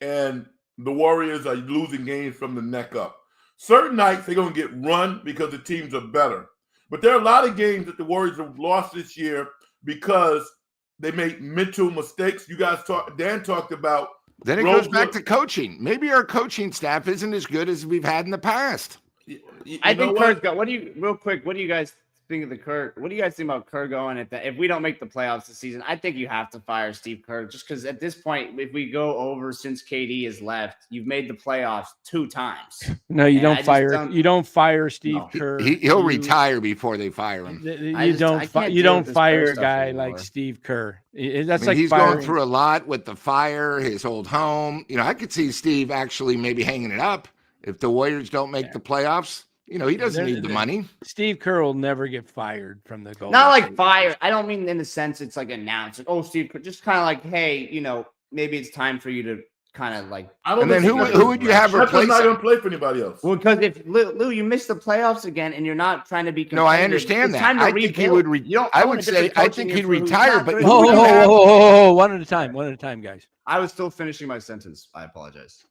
and the Warriors are losing games from the neck up. Certain nights they're going to get run because the teams are better. But there are a lot of games that the Warriors have lost this year because they made mental mistakes. Dan talked about. Then it goes back to coaching. Maybe our coaching staff isn't as good as we've had in the past. I think Kerr's got. What do you guys think of the Kerr? What do you guys think about Kerr going if we don't make the playoffs this season? I think you have to fire Steve Kerr just because at this point, if we go over since KD has left, you've made the playoffs 2 times. No, you don't fire. You don't fire Steve Kerr. He'll retire before they fire him. You don't fire a guy like Steve Kerr. That's like he's firing. going through a lot with the fire, his old home. I could see Steve actually maybe hanging it up if the Warriors don't make the playoffs. He doesn't need the money. Steve Kerr will never get fired from the Golden Not like State. fire. I don't mean in the sense it's like announced. Like, oh, Steve Kerr, just kind of like, hey, maybe it's time for you to kind of like. And then who would you have replace? Not going to play for anybody else. Well, because if Lou, you missed the playoffs again, and you're not trying to be. No, I understand that. I think he would. I would say I think he'd retire, but whoa, one at a time, guys. I was still finishing my sentence. I apologize.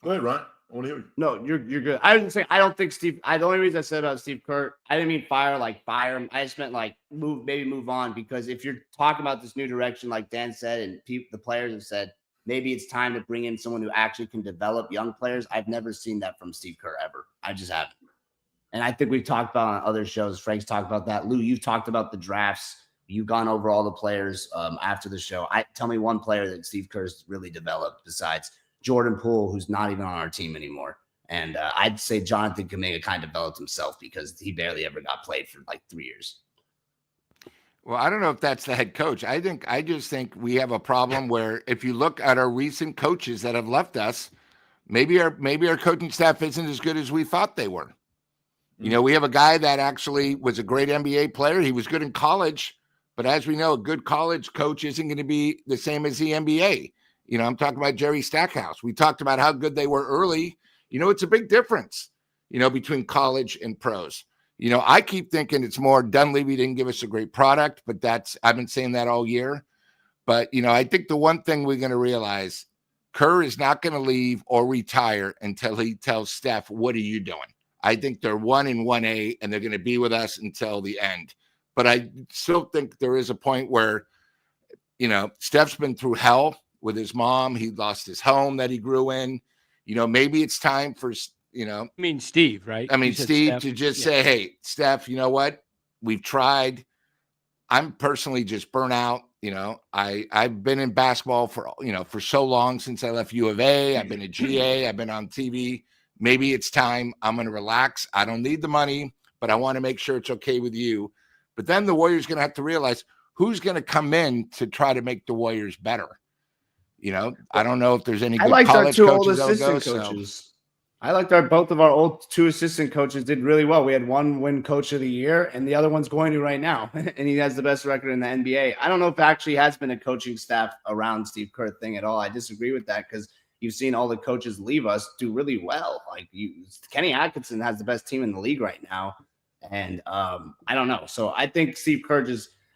Go ahead, Ron. I want to hear you. No, you're good. I was saying I don't think Steve. The only reason I said about Steve Kerr, I didn't mean fire him. I just meant like move on, because if you're talking about this new direction, like Dan said, and the players have said, maybe it's time to bring in someone who actually can develop young players. I've never seen that from Steve Kerr ever. I just haven't. And I think we've talked about on other shows. Frank's talked about that. Lou, you've talked about the drafts. You've gone over all the players after the show. Tell me one player that Steve Kerr's really developed besides Jordan Poole, who's not even on our team anymore. And I'd say Jonathan Kuminga kind of developed himself because he barely ever got played for like 3 years. Well, I don't know if that's the head coach. I just think we have a problem where if you look at our recent coaches that have left us, maybe our coaching staff isn't as good as we thought they were. We have a guy that actually was a great NBA player. He was good in college, but as we know, a good college coach isn't going to be the same as the NBA. I'm talking about Jerry Stackhouse. We talked about how good they were early. It's a big difference, between college and pros. I keep thinking it's more Dunleavy didn't give us a great product, but I've been saying that all year. But, I think the one thing we're going to realize, Kerr is not going to leave or retire until he tells Steph, what are you doing? I think they're 1 in 1A, and they're going to be with us until the end. But I still think there is a point where, Steph's been through hell with his mom. He lost his home that he grew in. Maybe it's time for, I mean, Steve, right? I mean, Steve to just say, hey, Steph, you know what? We've tried. I'm personally just burnt out. I've been in basketball for so long since I left U of A. I've been a GA. I've been on TV. Maybe it's time. I'm going to relax. I don't need the money, but I want to make sure it's okay with you. But then the Warriors going to have to realize who's going to come in to try to make the Warriors better. I don't know if there's any good college coaches that'll go. I liked both of our old 2 assistant coaches did really well. We had one win coach of the year, and the other one's going to right now, and he has the best record in the NBA. I don't know if it actually has been a coaching staff around Steve Kerr thing at all. I disagree with that because you've seen all the coaches leave us do really well. Like Kenny Atkinson has the best team in the league right now, and I don't know. So I think Steve Kerr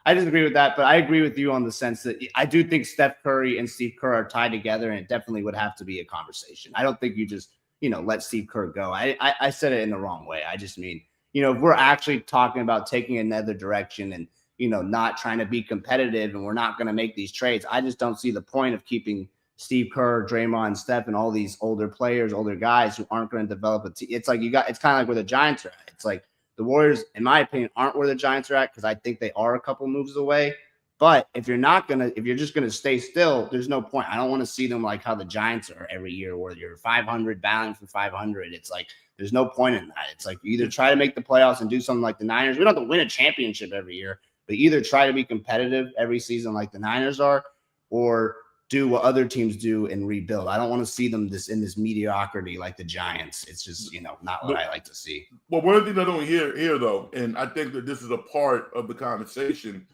I disagree with that, but I agree with you on the sense that I do think Steph Curry and Steve Kerr are tied together, and it definitely would have to be a conversation. I don't think you just, let Steve Kerr go. I said it in the wrong way. I just mean, if we're actually talking about taking another direction and, not trying to be competitive and we're not going to make these trades, I just don't see the point of keeping Steve Kerr, Draymond, Steph, and all these older players, older guys who aren't going to develop a team. It's like it's kind of like where the Giants are at. It's like, the Warriors, in my opinion, aren't where the Giants are at because I think they are a couple moves away. But if you're just gonna stay still, there's no point. I don't want to see them like how the Giants are every year, where you're 500 battling for 500. It's like there's no point in that. It's like you either try to make the playoffs and do something like the Niners. We don't have to win a championship every year, but either try to be competitive every season like the Niners are, or do what other teams do and rebuild. I don't want to see them in this mediocrity like the Giants. It's just, not what I like to see. Well, one thing I don't hear here, though, and I think that this is a part of the conversation,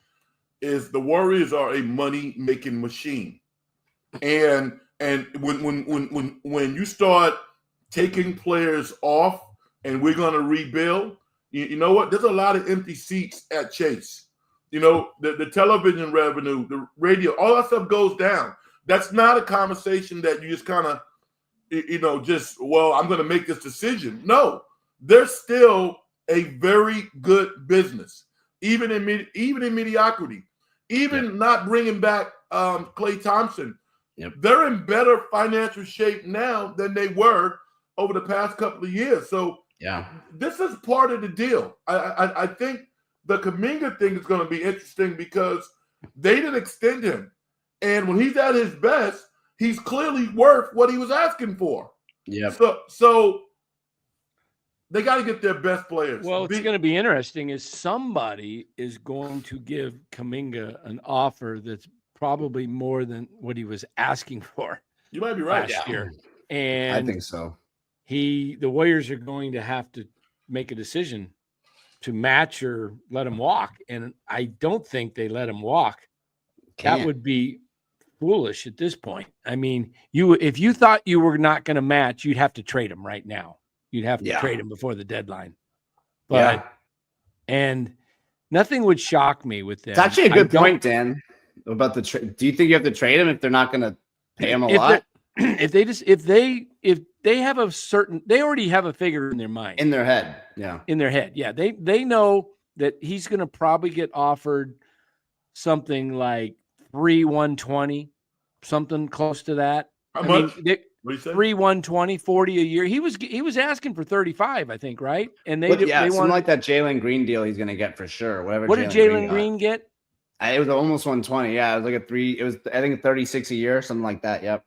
is the Warriors are a money-making machine. And when you start taking players off and we're going to rebuild, you know what? There's a lot of empty seats at Chase. The television revenue, the radio, all that stuff goes down. That's not a conversation that you just kind of, I'm going to make this decision. No, there's still a very good business, even in mediocrity, not bringing back Klay Thompson. Yep. They're in better financial shape now than they were over the past couple of years. So this is part of the deal. I think the Kuminga thing is going to be interesting because they didn't extend him. And when he's at his best, he's clearly worth what he was asking for. Yeah. So they got to get their best players. Well, it's going to be interesting is somebody is going to give Kuminga an offer that's probably more than what he was asking for. You might be right. Last year. And I think so. The Warriors are going to have to make a decision to match or let him walk. And I don't think they let him walk. That would be foolish at this point. I mean, if you thought you were not going to match, you'd have to trade him right now. You'd have to trade him before the deadline. But and nothing would shock me with that. It's actually a good point, Dan, about the trade. Do you think you have to trade him if they're not going to pay him a lot? If they have they already have a figure in their mind. In their head. Yeah. In their head. Yeah. They know that he's going to probably get offered something like 120, something close to that. How much? Mean, 120, 40 a year. He was asking for 35, I think, right? And they something like that Jalen Green deal he's going to get for sure. Whatever. What did Jalen Green get? It was almost 120. Yeah, it was like it was I think 36 a year, something like that. Yep.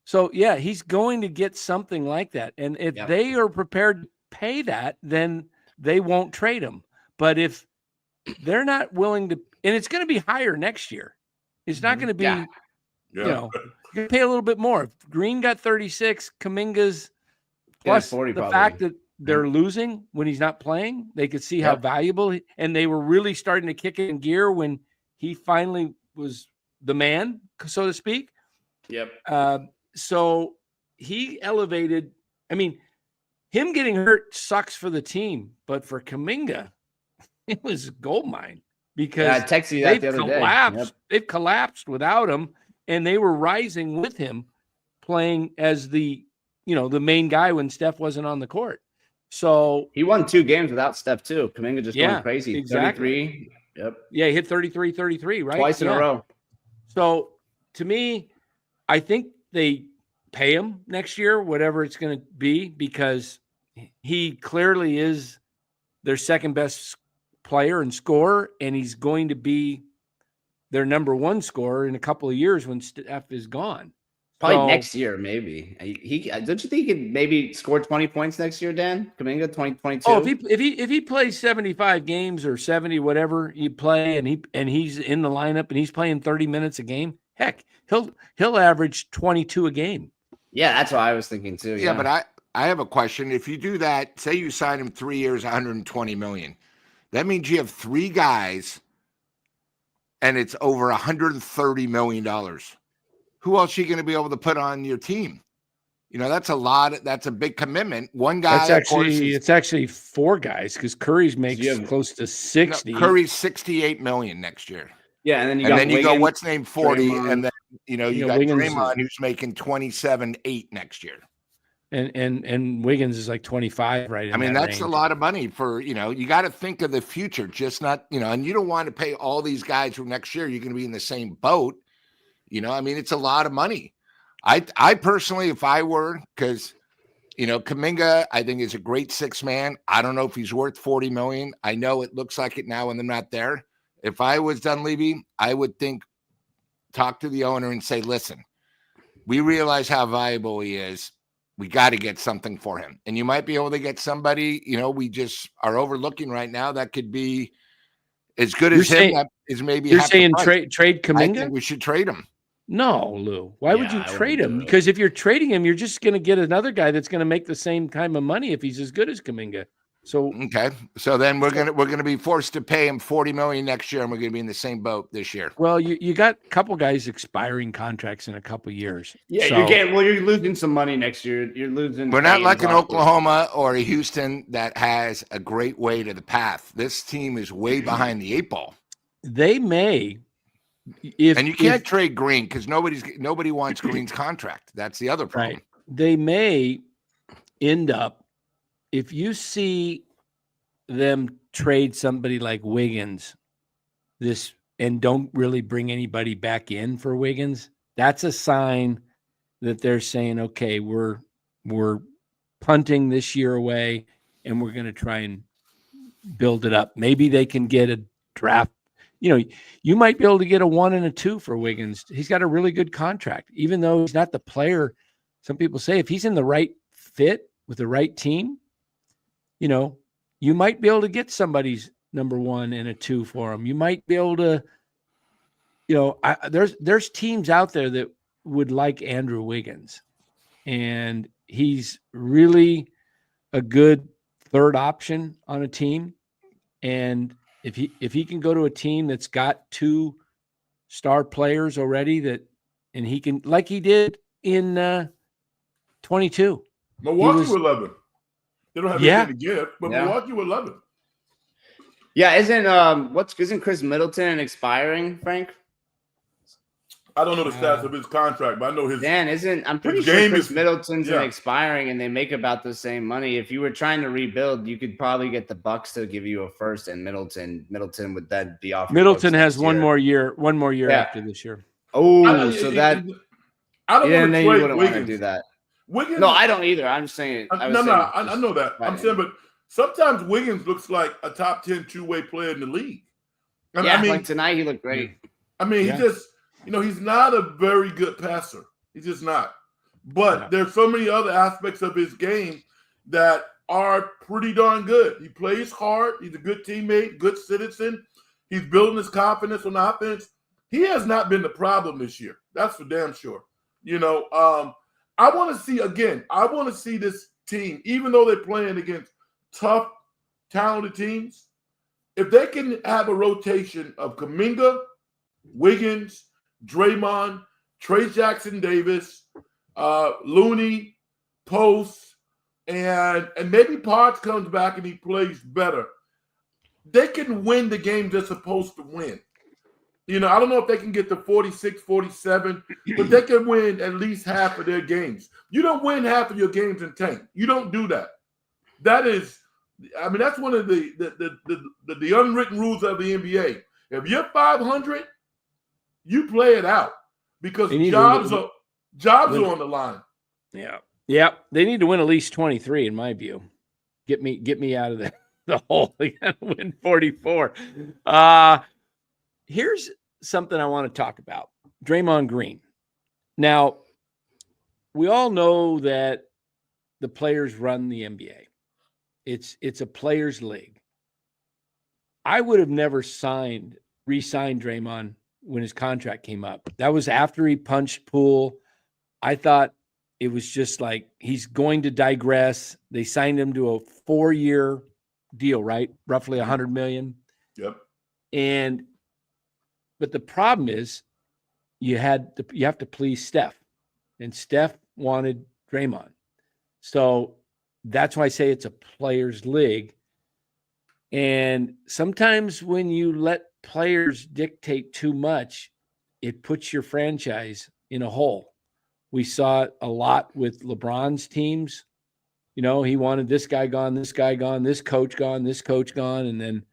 So yeah, he's going to get something like that. And if they are prepared to pay that, then they won't trade him. But if they're not willing to, and it's going to be higher next year. It's not going to be, you're going to pay a little bit more. If Green got 36, Kuminga's plus 40 the fact that they're losing when he's not playing, they could see how valuable and they were really starting to kick it in gear when he finally was the man, so to speak. Yep. So he elevated. I mean, him getting hurt sucks for the team, but for Kuminga, it was a gold mine because I texted you that the other day. Yep. They've collapsed without him, and they were rising with him, playing as the main guy when Steph wasn't on the court. So he won 2 games without Steph too. Kuminga just going crazy. Exactly. 33. Yep. Yeah, he hit 33, right? Twice in a row. So to me, I think they pay him next year, whatever it's going to be, because he clearly is their second best player and scorer, and he's going to be their number 1 scorer in a couple of years when Steph is gone. Probably next year, maybe. He don't you think he could maybe score 20 points next year, Dan? Kuminga, 2022? Oh, if he plays 75 games or 70, whatever you play, and he's in the lineup and he's playing 30 minutes a game, heck, he'll average 22 a game. Yeah, that's what I was thinking too. Yeah, but I have a question. If you do that, say you sign him 3 years, $120 million, that means you have 3 guys, and it's over $130 million. Who else are you going to be able to put on your team? That's a lot. That's a big commitment. One guy. It's actually 4 guys because Curry's makes close to 60. No, Curry's $68 million next year. Yeah, and then you go what's named 40, Draymond. and then you got Wiggins Draymond who's making 27.8 next year. And Wiggins is like 25 right. That's range. a lot of money for you got to think of the future, just not and you don't want to pay all these guys who next year you're going to be in the same boat. It's a lot of money. I personally, if I were, because Kuminga, I think is a great 6 man. I don't know if he's worth $40 million. I know it looks like it now when they're not there. If I was Dunleavy, I would talk to the owner and say, listen, we realize how valuable he is. We got to get something for him. And you might be able to get somebody, we just are overlooking right now that could be as good as him. That is maybe you're half saying the price. trade Kuminga? I think we should trade him. No, Lou. Why would you I trade wouldn't him? do it. Because if you're trading him, you're just going to get another guy that's going to make the same kind of money if he's as good as Kuminga. So okay, so then we're gonna be forced to pay him $40 million next year, and we're gonna be in the same boat this year. Well, you got a couple guys expiring contracts in a couple years. Yeah, so, you're losing some money next year. You're losing. We're not like an probably. Oklahoma or a Houston that has a great way to the path. This team is way behind the 8 ball. They may, and you can't trade Green because nobody wants Green's contract. That's the other problem. Right. They may end up, if you see them trade somebody like Wiggins and don't really bring anybody back in for Wiggins, that's a sign that they're saying, okay, we're punting this year away and we're going to try and build it up. Maybe they can get a draft. You might be able to get a 1 and a 2 for Wiggins. He's got a really good contract, even though he's not the player. Some people say if he's in the right fit with the right team, you might be able to get somebody's number 1 and a 2 for him. You might be able to, there's teams out there that would like Andrew Wiggins, and he's really a good third option on a team. And if he can go to a team that's got 2 star players already and he can, like he did in 22. Milwaukee will love him. They don't have anything to give, but Milwaukee will love him. Yeah, isn't Chris Middleton expiring, Frank? I don't know the stats of his contract, but I know his. I'm pretty sure Chris Middleton's expiring, and they make about the same money. If you were trying to rebuild, you could probably get the Bucks to give you a first, and Middleton would then be off. Middleton has one more year after this year. Oh, I don't want to trade Wiggins. Do that. Wiggins, no, I don't either. I'm just saying. I know that. I'm saying, but sometimes Wiggins looks like a top 10 two-way player in the league. Like tonight he looked great. He just, he's not a very good passer. He's just not. But there's so many other aspects of his game that are pretty darn good. He plays hard. He's a good teammate, good citizen. He's building his confidence on offense. He has not been the problem this year. That's for damn sure. I want to see this team, even though they're playing against tough, talented teams, if they can have a rotation of Kuminga, Wiggins, Draymond, Trey Jackson-Davis, Looney, Post, and maybe Potts comes back and he plays better, they can win the game they're supposed to win. I don't know if they can get to 46, 47, but they can win at least half of their games. You don't win half of your games and tank. You don't do that. That's one of the unwritten rules of the NBA. If you're 500, you play it out because jobs are on the line. Yeah. They need to win at least 23, in my view. Get me out of the hole. They got to win 44. Here's something I want to talk about. Draymond Green. Now, we all know that the players run the NBA. It's a players' league. I would have never re-signed Draymond when his contract came up. That was after he punched Poole. I thought it was just like he's going to digress. They signed him to a 4-year deal, right? Roughly $100 million. Yep. But the problem is you have to please Steph, and Steph wanted Draymond. So that's why I say it's a players' league. And sometimes when you let players dictate too much, it puts your franchise in a hole. We saw it a lot with LeBron's teams. He wanted this guy gone, this guy gone, this coach gone, and then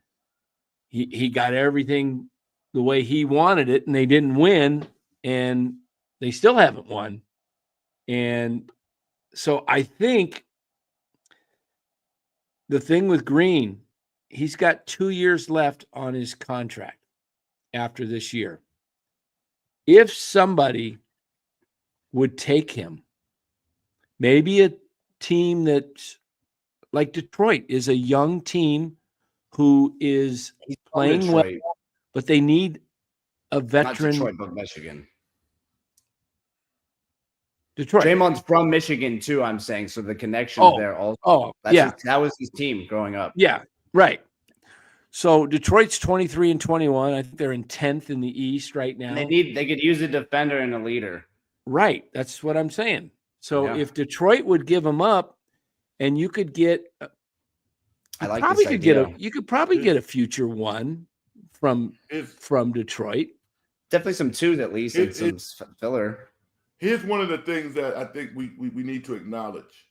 he got everything the way he wanted it, and they didn't win, and they still haven't won. And so I think the thing with Green, he's got 2 years left on his contract. after this year. If somebody would take him, maybe a team that's like Detroit is a young team who is playing well, but they need a veteran. Not Detroit, but Michigan. Detroit. Draymond's from Michigan too, I'm saying. So the connection's there also. That was his team growing up. Yeah, right. So Detroit's 23-21. I think they're in 10th in the East right now. And they could use a defender and a leader. Right. That's what I'm saying. So if Detroit would give them up, and you could get, you could probably get a future one from Detroit. Definitely some twos at least, and some filler. Here's one of the things that I think we need to acknowledge.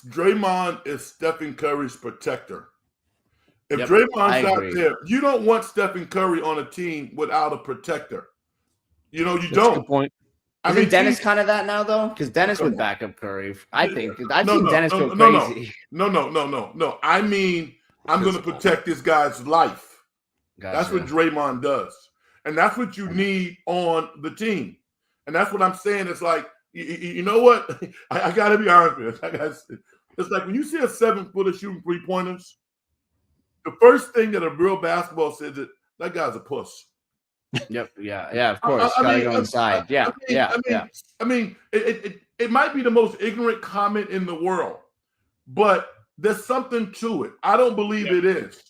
Draymond is Stephen Curry's protector. If Draymond's not there, you don't want Stephen Curry on a team without a protector. You don't. That's a good point. I mean, Dennis kind of that now, though? Because Dennis would back up Curry. I think. I've seen Dennis go crazy. No. I mean, I'm going to protect this guy's life. Gotcha. That's what Draymond does. And that's what you need on the team. And that's what I'm saying. It's like, you know what? I got to be honest with you. It's like when you see a 7-footer shooting 3-pointers, the first thing that a real basketball says is that guy's a puss. Yep. Yeah. Of course. Gotta go inside. I mean, it might be the most ignorant comment in the world, but there's something to it. I don't believe it is.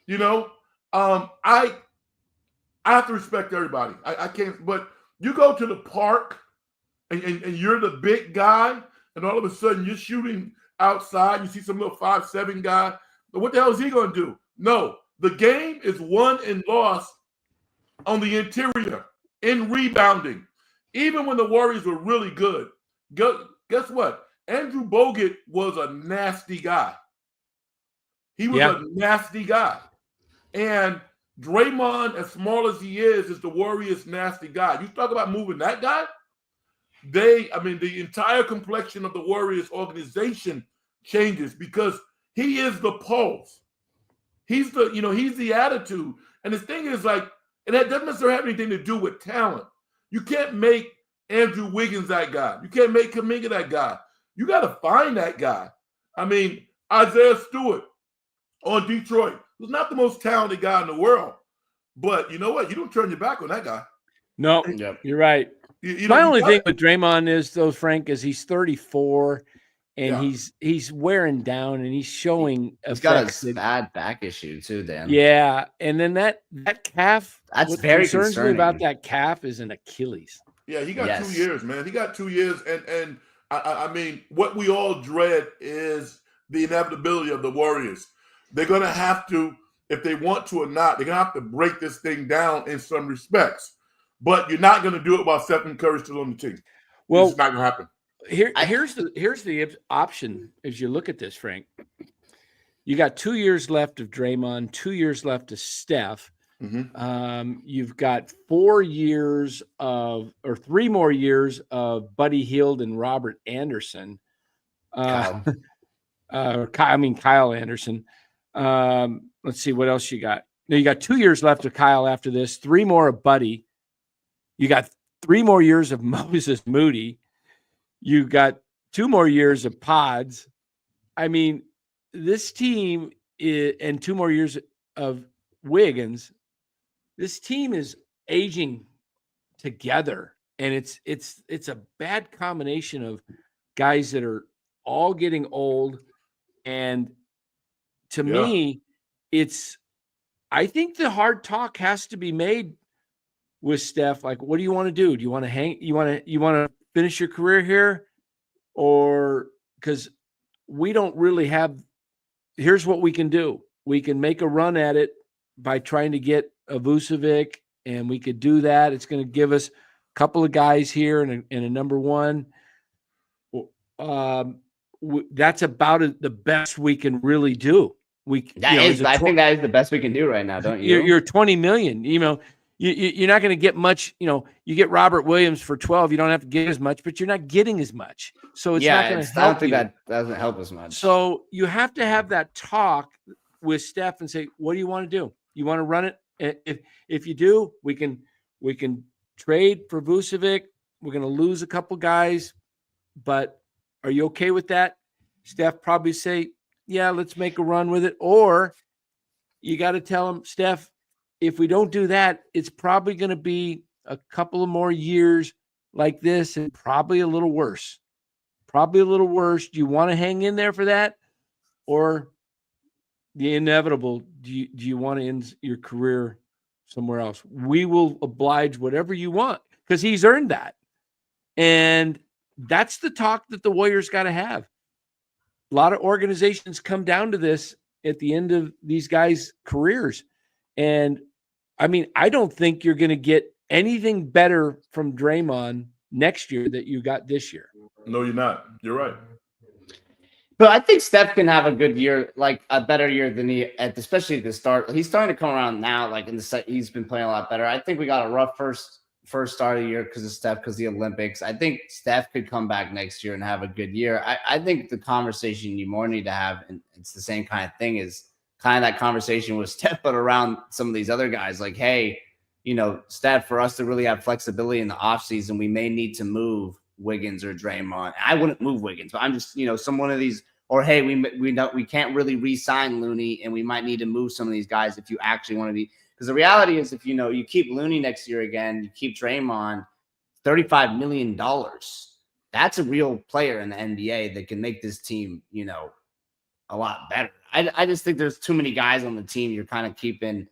You know, I have to respect everybody. I can't. But you go to the park and you're the big guy, and all of a sudden you're shooting outside. You see some little 5'7" guy. But what the hell is he going to do? No, the game is won and lost on the interior, in rebounding. Even when the Warriors were really good, guess what? Andrew Bogut was a nasty guy. He was a nasty guy. And Draymond, as small as he is the Warriors' nasty guy. You talk about moving that guy, the entire complexion of the Warriors organization changes because he is the pulse. He's the attitude. And the thing is, like, and that doesn't necessarily have anything to do with talent. You can't make Andrew Wiggins that guy. You can't make Kuminga that guy. You got to find that guy. I mean, Isaiah Stewart on Detroit was not the most talented guy in the world. But you know what? You don't turn your back on that guy. No, you're right. My only thing with Draymond is, though, Frank, is he's 34. And he's wearing down, and he's showing. He's got a bad back issue too, Dan. Yeah, and then that calf. That's very concerns concerning. me about that calf is an Achilles. Yeah, he got 2 years, man. He got 2 years, and I mean, what we all dread is the inevitability of the Warriors. They're gonna have to, if they want to or not, they're gonna have to break this thing down in some respects. But you're not gonna do it while Stephen Curry's still on the team. Well, it's not gonna happen. Here's the option as you look at this, Frank. You got 2 years left of Draymond, 2 years left of Steph. Mm-hmm. You've got 4 years or 3 more years of Buddy Hield and Robert Anderson. Kyle Anderson. Let's see what else you got. Now you got 2 years left of Kyle after this, 3 more of Buddy. You got 3 more years of Moses Moody. You got 2 more years of Pods. I mean, this team and 2 more years of Wiggins. This team is aging together, and it's a bad combination of guys that are all getting old. And to me, I think the hard talk has to be made with Steph. Like, what do you want to do? Do you want to hang? You want to finish your career here, or because we don't really have, here's what we can do. We can make a run at it by trying to get a Vucevic, and we could do that. It's going to give us a couple of guys here and a number one. That's about the best we can really do. I think that is the best we can do right now, don't you? You're $20 million, You're not going to get much, you get Robert Williams for 12. You don't have to get as much, but you're not getting as much. So it's not going to help. I don't think that doesn't help as much. So you have to have that talk with Steph and say, what do you want to do? You want to run it If you do, we can trade for Vucevic. We're going to lose a couple guys, but are you okay with that? Steph probably say, yeah, let's make a run with it. Or you got to tell him, Steph, if we don't do that, it's probably going to be a couple of more years like this and probably a little worse. Probably a little worse. Do you want to hang in there for that? Or the inevitable, do you want to end your career somewhere else? We will oblige whatever you want because he's earned that. And that's the talk that the Warriors got to have. A lot of organizations come down to this at the end of these guys' careers. And I mean, I don't think you're going to get anything better from Draymond next year that you got this year. No, you're not. You're right. But I think Steph can have a good year, like a better year than especially at the start. He's starting to come around now. Like in the set, he's been playing a lot better. I think we got a rough first start of the year because of Steph, because of the Olympics. I think Steph could come back next year and have a good year. I think the conversation you more need to have, and it's the same kind of thing, is kind of that conversation with Steph, but around some of these other guys. Like, hey, Steph, for us to really have flexibility in the offseason, we may need to move Wiggins or Draymond. I wouldn't move Wiggins, but I'm just, one of these. Or, hey, we can't really re-sign Looney, and we might need to move some of these guys if you actually want to be. Because the reality is, if you keep Looney next year again, you keep Draymond, $35 million. That's a real player in the NBA that can make this team, a lot better. I just think there's too many guys on the team you're kind of keeping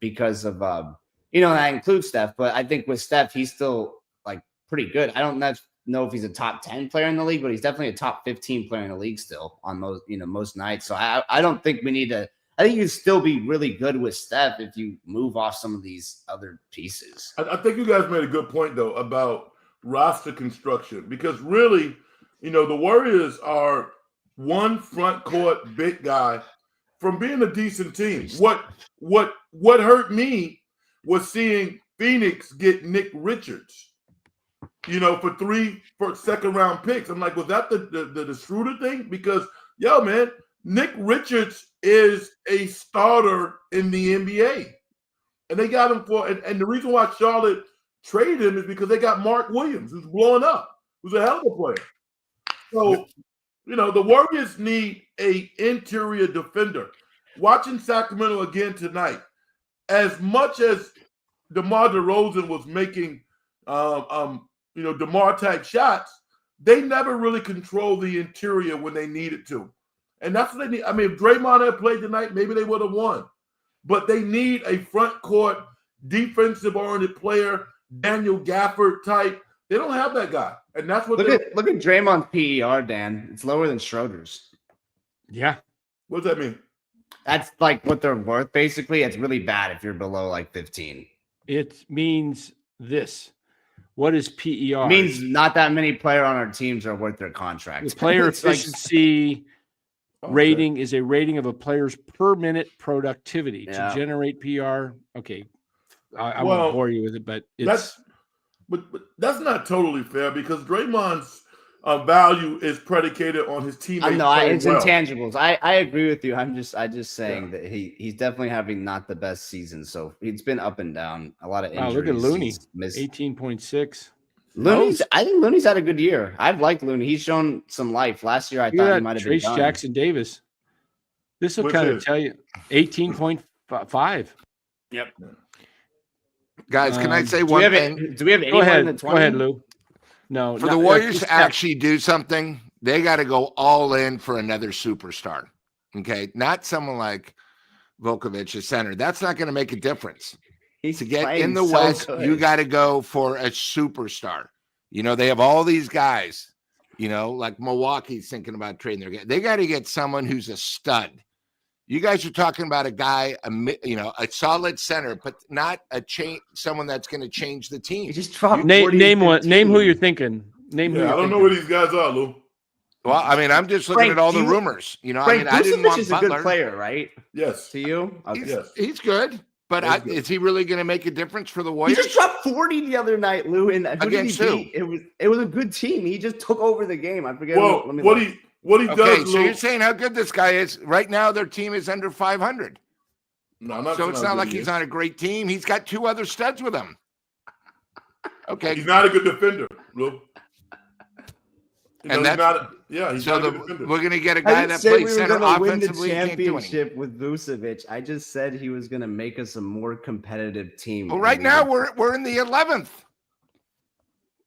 because of, that includes Steph. But I think with Steph, he's still like pretty good. I don't know if he's a top 10 player in the league, but he's definitely a top 15 player in the league still on most nights. So I don't think we need to. I think you'd still be really good with Steph if you move off some of these other pieces. I think you guys made a good point though about roster construction, because really, the Warriors are one front court big guy from being a decent team. What hurt me was seeing Phoenix get Nick Richards. For 3 second round picks. I'm like, was that the Schroeder thing? Because, man, Nick Richards is a starter in the NBA. And they got him and the reason why Charlotte traded him is because they got Mark Williams, who's blowing up, who's a hell of a player. So, the Warriors need a interior defender. Watching Sacramento again tonight, as much as DeMar DeRozan was making DeMar type shots, they never really control the interior when they needed to. And that's what they need. I mean, if Draymond had played tonight, maybe they would have won. But they need a front court defensive-oriented player, Daniel Gafford type. They don't have that guy. And that's what look at Draymond's PER, Dan. It's lower than Schroeder's. Yeah. What does that mean? That's like what they're worth, basically. It's really bad if you're below like 15. It means this. What is PER? It means not that many players on our teams are worth their contract. The player efficiency rating is a rating of a player's per minute productivity to generate PR. Okay. I won't bore you with it, but it's but that's not totally fair, because Draymond's value is predicated on his teammates. No, it's intangibles. I agree with you. I'm just saying that he's definitely having not the best season. So it's been up and down. A lot of injuries. Look at Looney, 18.6. I think Looney's had a good year. I've liked Looney. He's shown some life. Last year, I thought he might have been done. Jackson Davis. This will kind of tell you 18.5. Yep. Guys, can I say one thing? Do we have anyone in the 20? Go ahead, Lou. No. For the Warriors to actually do something, they got to go all in for another superstar. Okay? Not someone like Vucevic, a center. That's not going to make a difference. To get in the West, you got to go for a superstar. They have all these guys, like Milwaukee's thinking about trading their guy. They got to get someone who's a stud. You guys are talking about a guy, a solid center, but not someone that's going to change the team. You just dropped name one. Name who you're thinking. Name who. I don't know where these guys are, Lou. Well, I mean, I'm just looking at all the rumors. I didn't want is Butler. A good player, right? Yes. To you, okay. He's good. But is he really going to make a difference for the Warriors? He just dropped 40 the other night, Lou. And against who? It was a good team. He just took over the game. I forget. What he does. So you're saying how good this guy is? Right now, their team is under 500. No, I'm not. So it's not like he he's is. on a great team. He's got 2 other studs with him. Okay. He's not a good defender, Lou. And that's he's so not a good defender. we're going to get a I guy didn't that say we plays were center going to win the offensively. He can't do anything. championship with Vucevic. I just said he was going to make us a more competitive team. Well, right now we're in the 11th.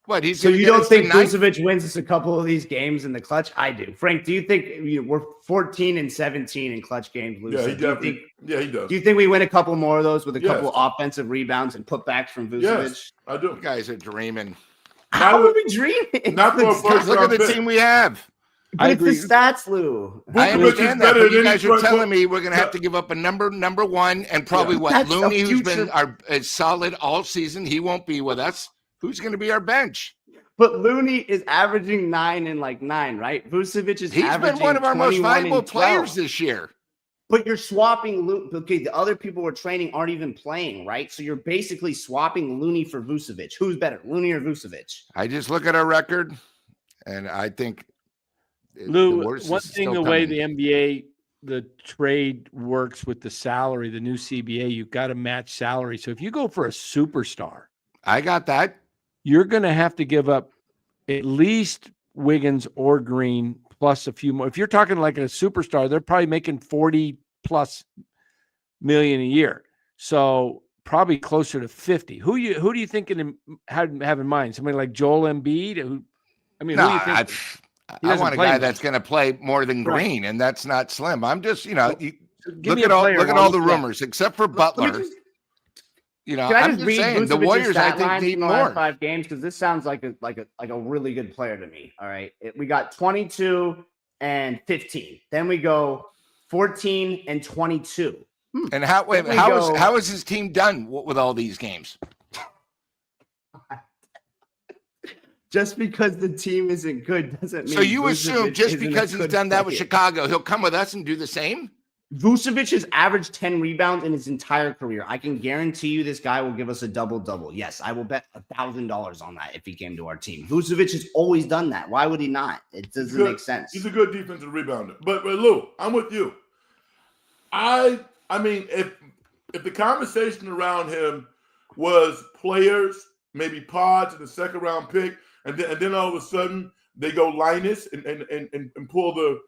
What? So you don't think Vucevic wins us a couple of these games in the clutch? I do. Frank, do you think we're 14 and 17 in clutch games? Yeah, he definitely. He does. Do you think we win a couple more of those with a couple of offensive rebounds and putbacks from Vucevic? Yes, I do. You guys are dreaming. How are we dreaming? Not for a first Look at round the pick. team we have. I agree. It's the stats, Lou. I Vucevic understand is that, better but than you any guys are front telling court. me we're going to have to give up a number 1 and probably That's the Looney, who's future. been solid all season. He won't be with us. Who's going to be our bench? But Looney is averaging 9 and 9, right? Vucevic is He's averaging been one of our most 21 and valuable 12. players this year. But you're swapping okay, the other people we're training aren't even playing, right? So you're basically swapping Looney for Vucevic. Who's better, Looney or Vucevic? I just look at our record, and I think Lou, one thing, the way the NBA, the trade works with the salary, the new CBA, you've got to match salary. So if you go for a superstar, I got that. you're going to have to give up at least Wiggins or Green plus a few more. If you're talking like a superstar, they're probably making 40 plus million a year. So probably closer to 50. Who do you think have in mind? Somebody like Joel Embiid? Who do you think? I want a guy that's going to play more than Green, and that's not slim. I'm just, look at all the rumors, except for Butler. Can I I'm just just read saying the Warriors, I think, need the last more. 5 games, because this sounds like a really good player to me. All right, we got 22 and 15. Then we go 14 and 22. And how is his team done with all these games? Just because the team isn't good doesn't mean. So you Vucevic assume just isn't a because he's good done that with player. Chicago, he'll come with us and do the same? Vucevic has averaged 10 rebounds in his entire career. I can guarantee you this guy will give us a double-double. Yes, I will bet $1,000 on that if he came to our team. Vucevic has always done that. Why would he not? It doesn't make sense. He's a good defensive rebounder. But Lou, I'm with you. I mean, if the conversation around him was players, maybe pods in the second round pick, and then all of a sudden they go Linus and pull the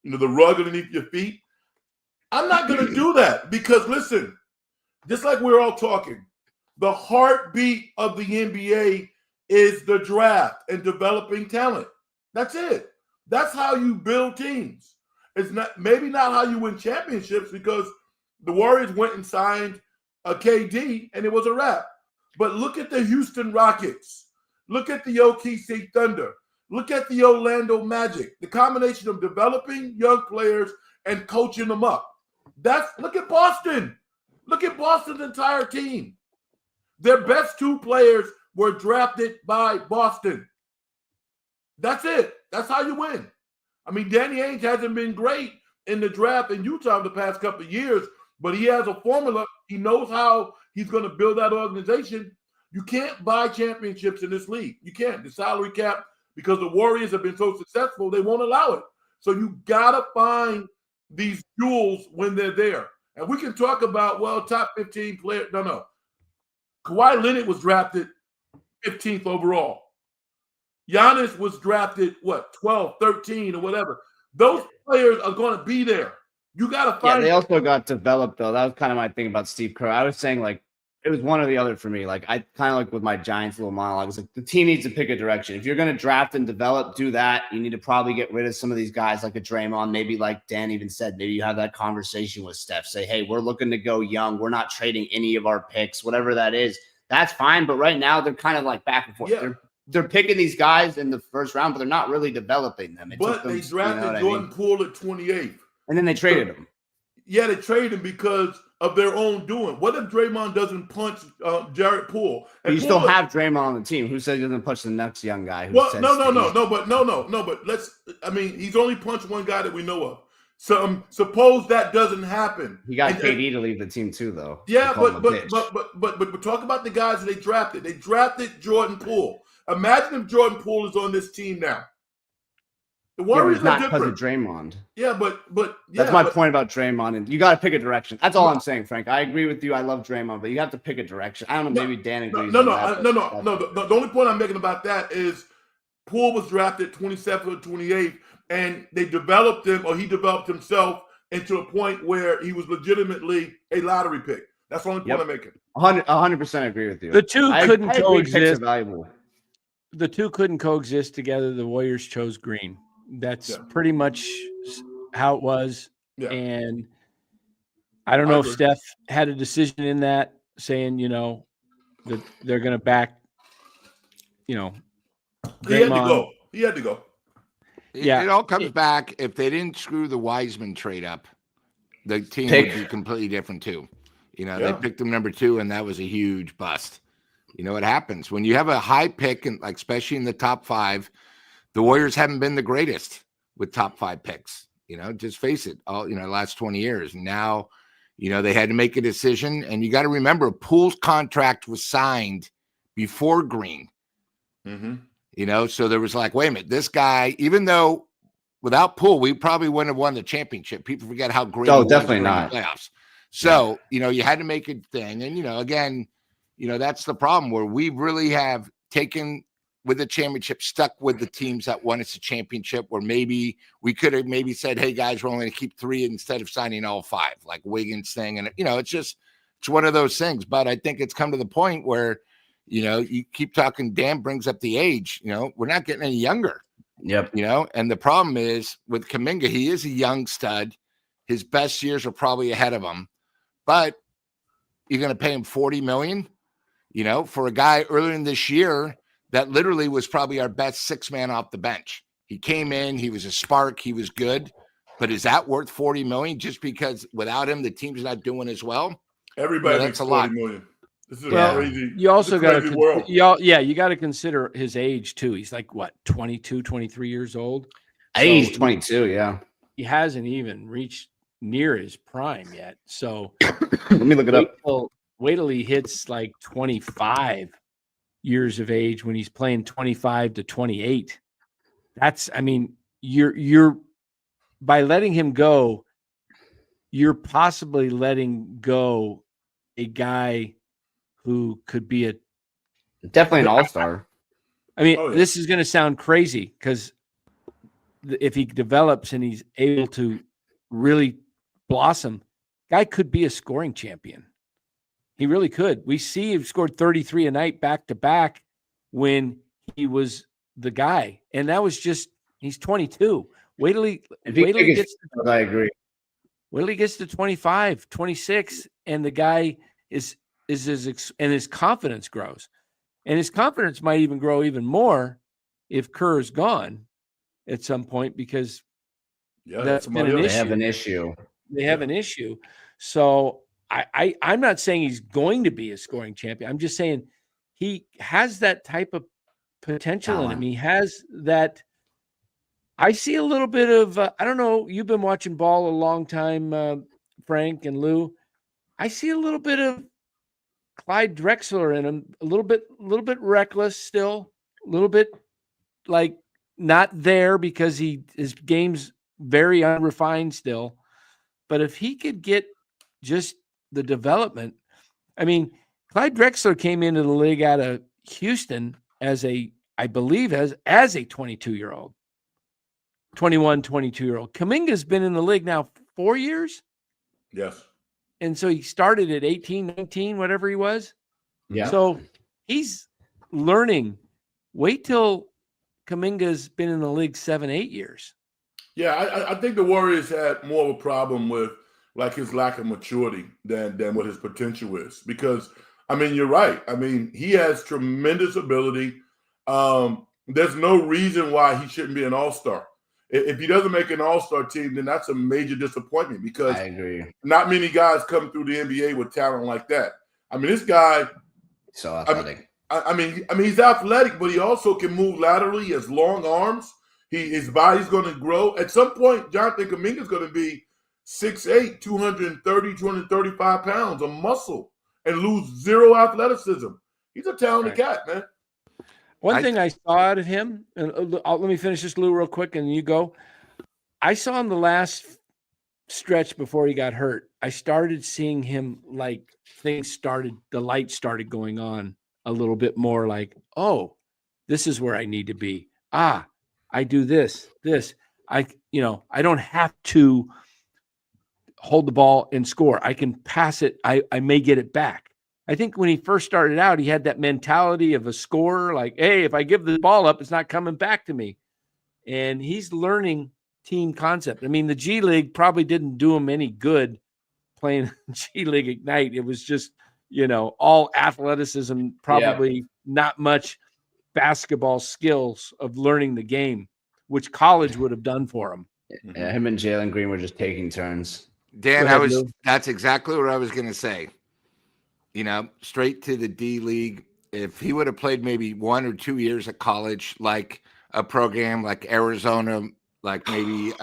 rug underneath your feet. I'm not going to do that because, listen, just like we're all talking, the heartbeat of the NBA is the draft and developing talent. That's it. That's how you build teams. It's not how you win championships, because the Warriors went and signed a KD and it was a wrap. But look at the Houston Rockets. Look at the OKC Thunder. Look at the Orlando Magic. The combination of developing young players and coaching them up. Look at Boston. Look at Boston's entire team. Their best 2 players were drafted by Boston. That's it. That's how you win. I mean, Danny Ainge hasn't been great in the draft in Utah the past couple of years, but he has a formula. He knows how he's going to build that organization. You can't buy championships in this league. You can't. The salary cap, because the Warriors have been so successful, they won't allow it. So you got to find these jewels when they're there. And we can talk about, top 15 players. No. Kawhi Leonard was drafted 15th overall. Giannis was drafted, 12, 13, or whatever. Those players are going to be there. You got to find. Yeah, they also got developed, though. That was kind of my thing about Steve Kerr. I was saying, it was one or the other for me. I kind of with my Giants little monologue. It's the team needs to pick a direction. If you're going to draft and develop, do that. You need to probably get rid of some of these guys like a Draymond. Maybe like Dan even said, maybe you have that conversation with Steph. Say, hey, we're looking to go young. We're not trading any of our picks, whatever that is. That's fine. But right now they're kind of back and forth. Yeah. They're picking these guys in the first round, but they're not really developing them. But they drafted Jordan Poole at 28th. And then they traded him. Yeah, they traded him because of their own doing. What if Draymond doesn't punch Jarrett Poole? And you still have Draymond on the team. Who said he doesn't punch the next young guy? But he's only punched one guy that we know of. So suppose that doesn't happen. He got KD to leave the team too, though. Yeah, but talk about the guys that they drafted. They drafted Jordan Poole. Imagine if Jordan Poole is on this team now. The Yeah, but Warriors it's not are because of different. Draymond. Yeah, but That's my point about Draymond. And you got to pick a direction. That's all I'm saying, Frank. I agree with you. I love Draymond, but you have to pick a direction. I don't know. Maybe Dan agrees. No. with that, The only point I'm making about that is Poole was drafted 27th or 28th, and they developed him, or he developed himself into a point where he was legitimately a lottery pick. That's the only point I'm making. 100% agree with you. The two couldn't I agree coexist. picks are valuable. The two couldn't coexist together. The Warriors chose Green. That's pretty much how it was. Yeah. And I don't know if Steph had a decision in that, saying, that they're going to back, Draymond. He had to go. It all comes back. If they didn't screw the Wiseman trade up, the team would be completely different too. They picked him number 2, and that was a huge bust. You know what happens when you have a high pick, and like especially in the top 5. The Warriors haven't been the greatest with top 5 picks. Just face it. All the last 20 years. And now, they had to make a decision. And you got to remember, Poole's contract was signed before Green. Mm-hmm. So there was like, wait a minute, this guy, even though without Poole, we probably wouldn't have won the championship. People forget how great. Oh, definitely not. The playoffs. So you had to make a thing, and again, that's the problem where we really have taken with the championship, stuck with the teams that won us a championship, where maybe we could have maybe said, hey guys, we're only going to keep 3 instead of signing all 5, like Wiggins thing. And, it's one of those things, but I think it's come to the point where, you keep talking, Dan brings up the age, we're not getting any younger. Yep. And the problem is with Kuminga, he is a young stud. His best years are probably ahead of him, but you're going to pay him $40 million, for a guy earlier in this year that literally was probably our best 6-man off the bench. He came in, he was a spark, he was good, but is that worth $40 million just because without him, the team's not doing as well? Everybody makes $40 million. This is a crazy. You also got to, you got to consider his age too. He's like what, 22, 23 years old. He's 22. Yeah. He hasn't even reached near his prime yet. So let me look it up. Wait till he hits like 25 years of age when he's playing 25 to 28. You're by letting him go, you're possibly letting go a guy who could be definitely an all-star. This is going to sound crazy because if he develops and he's able to really blossom, guy could be a scoring champion. He really could. We see he scored 33 a night back to back when he was the guy. And that was he's 22. Wait till he gets to, I agree. Wait till he gets to 25, 26, and the guy is and his confidence grows. And his confidence might even grow even more if Kerr is gone at some point, because that's been an issue. They have an issue. They have an issue. So I'm not saying he's going to be a scoring champion. I'm just saying he has that type of potential in him. He has that. I see a little bit of, I don't know, you've been watching ball a long time, Frank and Lou. I see a little bit of Clyde Drexler in him, a little bit reckless still, a little bit like not there because his game's very unrefined still. But if he could get just the development, Clyde Drexler came into the league out of Houston as a 22-year-old. 21, 22-year-old. Kuminga's been in the league now 4 years. Yes. And so he started at 18, 19, whatever he was. Yeah. So he's learning. Wait till Kuminga's been in the league 7, 8 years. Yeah, I think the Warriors had more of a problem with like his lack of maturity than what his potential is. Because, you're right. He has tremendous ability. There's no reason why he shouldn't be an all-star. If he doesn't make an all-star team, then that's a major disappointment because I agree. Not many guys come through the NBA with talent like that. This guy – so athletic. He's athletic, but he also can move laterally. He has long arms. His body's going to grow. At some point, Jonathan Kuminga's going to be 6'8", 230, 235 pounds of muscle and lose zero athleticism. He's a talented cat, man. One thing I saw out of him, and let me finish this, Lou, real quick, and you go. I saw him the last stretch before he got hurt. I started seeing him like the light started going on a little bit more like, oh, this is where I need to be. I do this. I don't have to hold the ball and score. I can pass it. I may get it back. I think when he first started out, he had that mentality of a scorer, like, hey, if I give the ball up, it's not coming back to me. And he's learning team concept. I mean, the G League probably didn't do him any good playing G League Ignite. It was just, all athleticism, probably not much basketball skills of learning the game, which college would have done for him. Yeah, him and Jalen Green were just taking turns. Dan, that's exactly what I was going to say. Straight to the D League. If he would have played maybe 1 or 2 years at college, like a program like Arizona, like maybe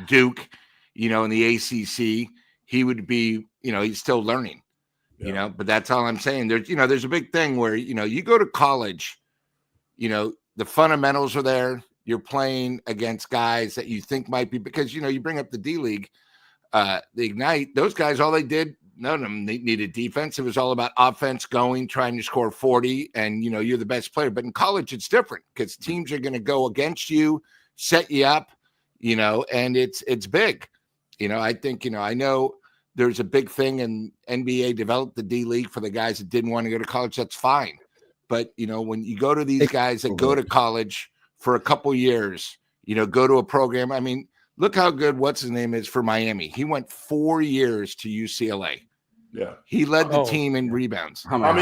Duke, in the ACC, he would be, he's still learning, but that's all I'm saying. There's a big thing where, you go to college, the fundamentals are there. You're playing against guys that you think might be, because, you bring up the D League, the Ignite, those guys, all they did, none of them needed defense. It was all about offense, trying to score 40, and, you're the best player. But in college, it's different because teams are going to go against you, set you up, and it's big. I think, I know there's a big thing, and NBA developed the D League for the guys that didn't want to go to college. That's fine. But, when you go to these guys that go to college for a couple years, go to a program. I mean, look how good what's his name is for Miami. He went 4 years to UCLA. Yeah. He led the team in rebounds. How many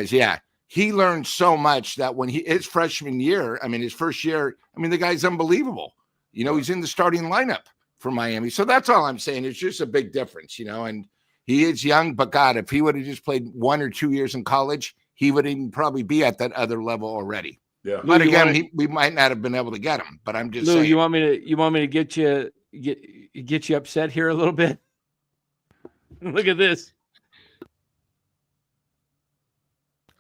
Yeah. He learned so much that when his freshman year, his first year, the guy's unbelievable. He's in the starting lineup for Miami. So that's all I'm saying. It's just a big difference, and he is young, but God, if he would have just played 1 or 2 years in college, he would even probably be at that other level already. Yeah. But again, we might not have been able to get him, but I'm just Lou, saying. you want me to get you upset here a little bit? Look at this.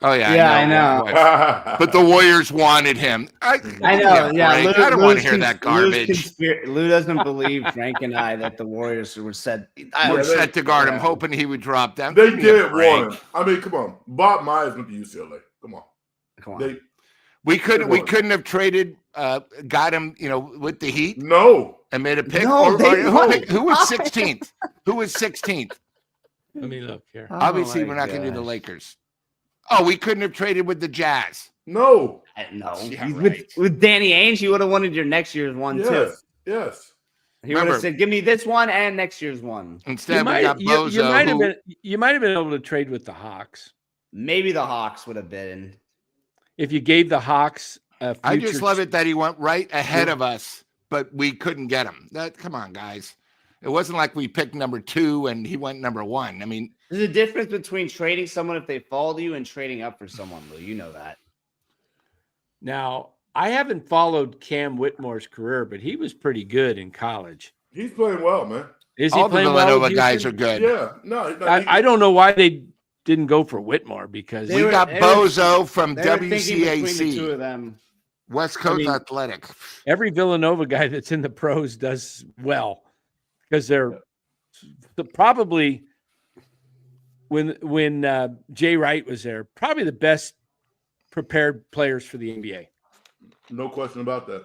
Oh yeah, I know. But the Warriors wanted him. I know. Yeah, I don't want to hear that garbage. Lou doesn't believe Frank and I that the Warriors were set. We're set to guard him, hoping he would drop them. They did want him. Come on. Bob Myers went to UCLA. Come on. We couldn't have traded, got him, with the Heat. No. And made a pick. No, who was 16th? Who was 16th? Let me look here. Obviously, we're not going to do the Lakers. Oh, we couldn't have traded with the Jazz. No. No. Yeah, with Danny Ainge, you would have wanted your next year's one too. Yes. He would have said, "Give me this one and next year's one." Instead, we got Bozo. You might have been able to trade with the Hawks. Maybe the Hawks would have been. If you gave the Hawks a future. I just love it that he went right ahead of us, but we couldn't get him. Come on, guys. It wasn't like we picked number 2 and he went number 1. There's a difference between trading someone if they fall to you and trading up for someone, Lou. You know that. Now, I haven't followed Cam Whitmore's career, but he was pretty good in college. He's playing well, man. Is he All the playing Villanova well? guys are good. Yeah. No. I don't know why they didn't go for Whitmore, because We got Bozo from They were thinking between the two WCAC, of them. West Coast Athletic. every Villanova guy that's in the pros does well, because they're probably when Jay Wright was there, probably the best prepared players for the NBA. No question about that.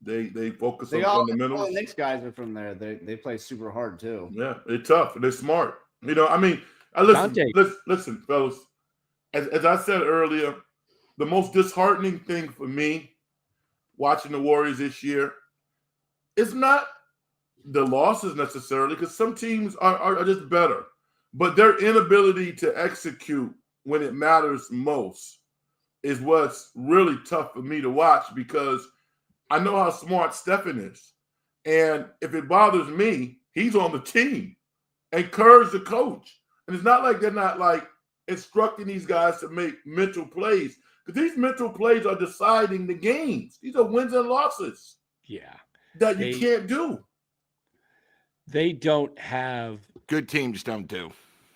They focus All on the fundamentals. Knicks guys are from there. They play super hard too. Yeah, they're tough and they're smart. Listen, fellas. As I said earlier, the most disheartening thing for me watching the Warriors this year is not the losses necessarily, because some teams are just better, but their inability to execute when it matters most is what's really tough for me to watch, because I know how smart Stephen is. And if it bothers me, he's on the team and Kerr's the coach. And it's not like they're not like instructing these guys to make mental plays, because these mental plays are deciding the games. These are wins and losses. Yeah. That you can't do. They don't have Good teams don't do.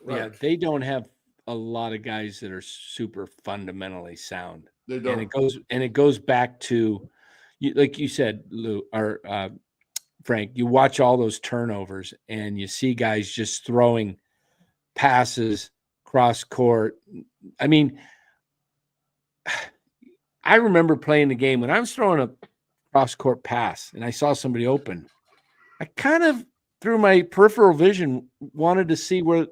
Yeah, they don't have a lot of guys that are super fundamentally sound. They And don't. it goes back to, like you said, Lou, or Frank, you watch all those turnovers and you see guys just throwing passes cross court. I mean, I remember playing the game when I was throwing a cross court pass and I saw somebody open. I kind of, through my peripheral vision, wanted to see where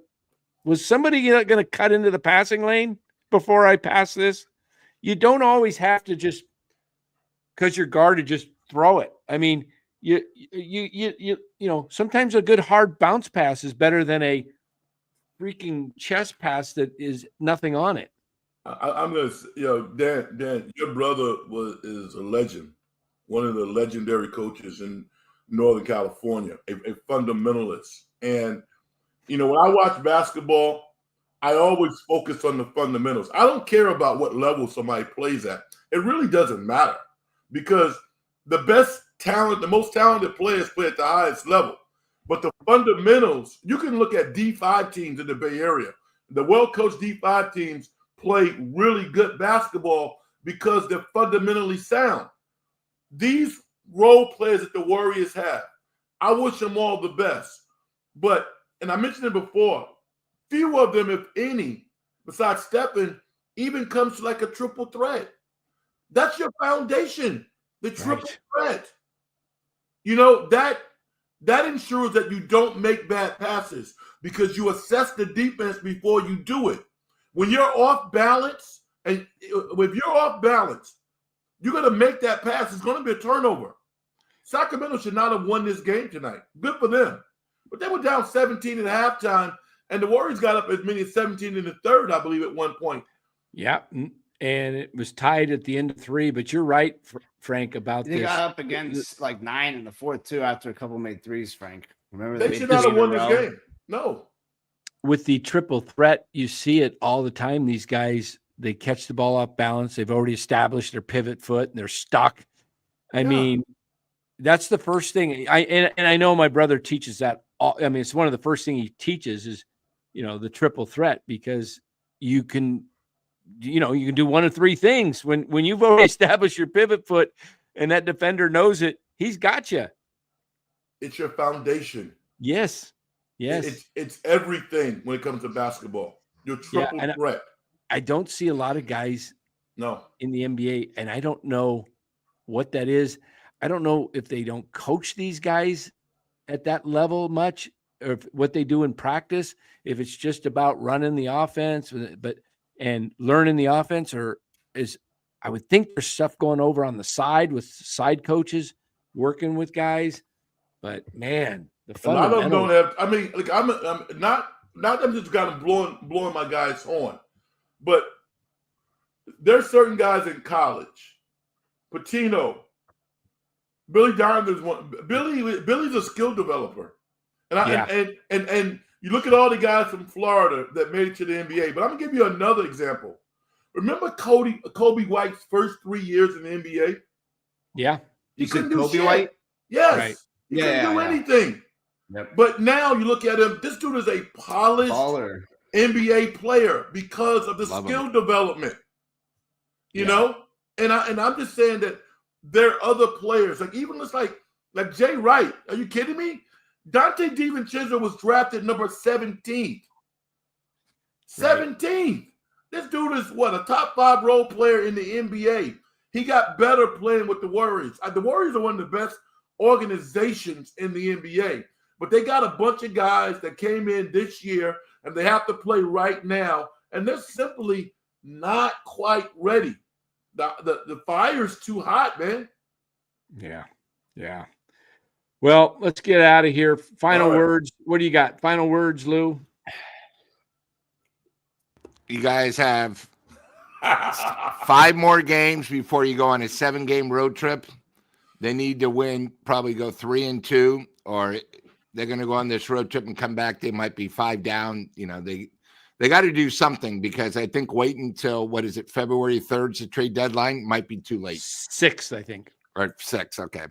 was somebody going to cut into the passing lane before I pass this. You don't always have to just, because you're guarded, just throw it. I mean, you know, sometimes a good hard bounce pass is better than a freaking chest pass that is nothing on it. I'm gonna, Dan, your brother is a legend, one of the legendary coaches in Northern California, a fundamentalist. And when I watch basketball, I always focus on the fundamentals. I don't care about what level somebody plays at. It really doesn't matter because the best talent, the most talented players play at the highest level. But the fundamentals, you can look at D5 teams in the Bay Area. The well-coached D5 teams play really good basketball because they're fundamentally sound. These role players that the Warriors have, I wish them all the best. But, and I mentioned it before, few of them, if any, besides Stephen, even comes to like a triple threat. That's your foundation, the triple threat. That ensures that you don't make bad passes because you assess the defense before you do it. When you're off balance, and if you're off balance, you're going to make that pass. It's going to be a turnover. Sacramento should not have won this game tonight. Good for them. But they were down 17 at halftime, and the Warriors got up as many as 17 in the third, I believe, at one point. Yeah, and it was tied at the end of 3. But you're right, Frank, about this. They got up against like 9 in the fourth, too, after a couple made threes, Frank. Remember they should not have won this game. No. With the triple threat, you see it all the time. These guys, they catch the ball off balance. They've already established their pivot foot and they're stuck. I mean, that's the first thing. I know my brother teaches that. It's one of the first things he teaches is, the triple threat, because you can do one of 3 things when you've already established your pivot foot and that defender knows it. He's got you. It's your foundation. Yes. Yes. It's everything when it comes to basketball. Your triple threat. I don't see a lot of guys in the NBA, and I don't know what that is. I don't know if they don't coach these guys at that level much, or if what they do in practice, if it's just about running the offense and learning the offense, or I would think there's stuff going over on the side with side coaches working with guys, but man, a lot of them don't have. I mean, like I'm not them just kind of blowing my guys' horn, but there's certain guys in college. Patino, Billy Donovan's one. Billy's a skill developer, and you look at all the guys from Florida that made it to the NBA. But I'm gonna give you another example. Remember Kobe White's first 3 years in the NBA? Yeah, you couldn't do Kobe White. Yes, right. He couldn't do anything. Yep. But now you look at him, this dude is a polished NBA player because of the skill development. You know? And I'm just saying that there are other players, like even just like Jay Wright. Are you kidding me? Dante DiVincenzo was drafted number 17th. 17th. This dude is a top 5 role player in the NBA. He got better playing with the Warriors. The Warriors are one of the best organizations in the NBA. But they got a bunch of guys that came in this year and they have to play right now. And they're simply not quite ready. The fire's too hot, man. Yeah. Yeah. Well, let's get out of here. Final words. What do you got? Final words, Lou? You guys have 5 more games before you go on a 7-game road trip. They need to win, probably go 3-2, or they're going to go on this road trip and come back. They might be 5 down. They got to do something, because I think waiting until, February 3rd, the trade deadline might be too late. 6th, I think. Or 6, okay.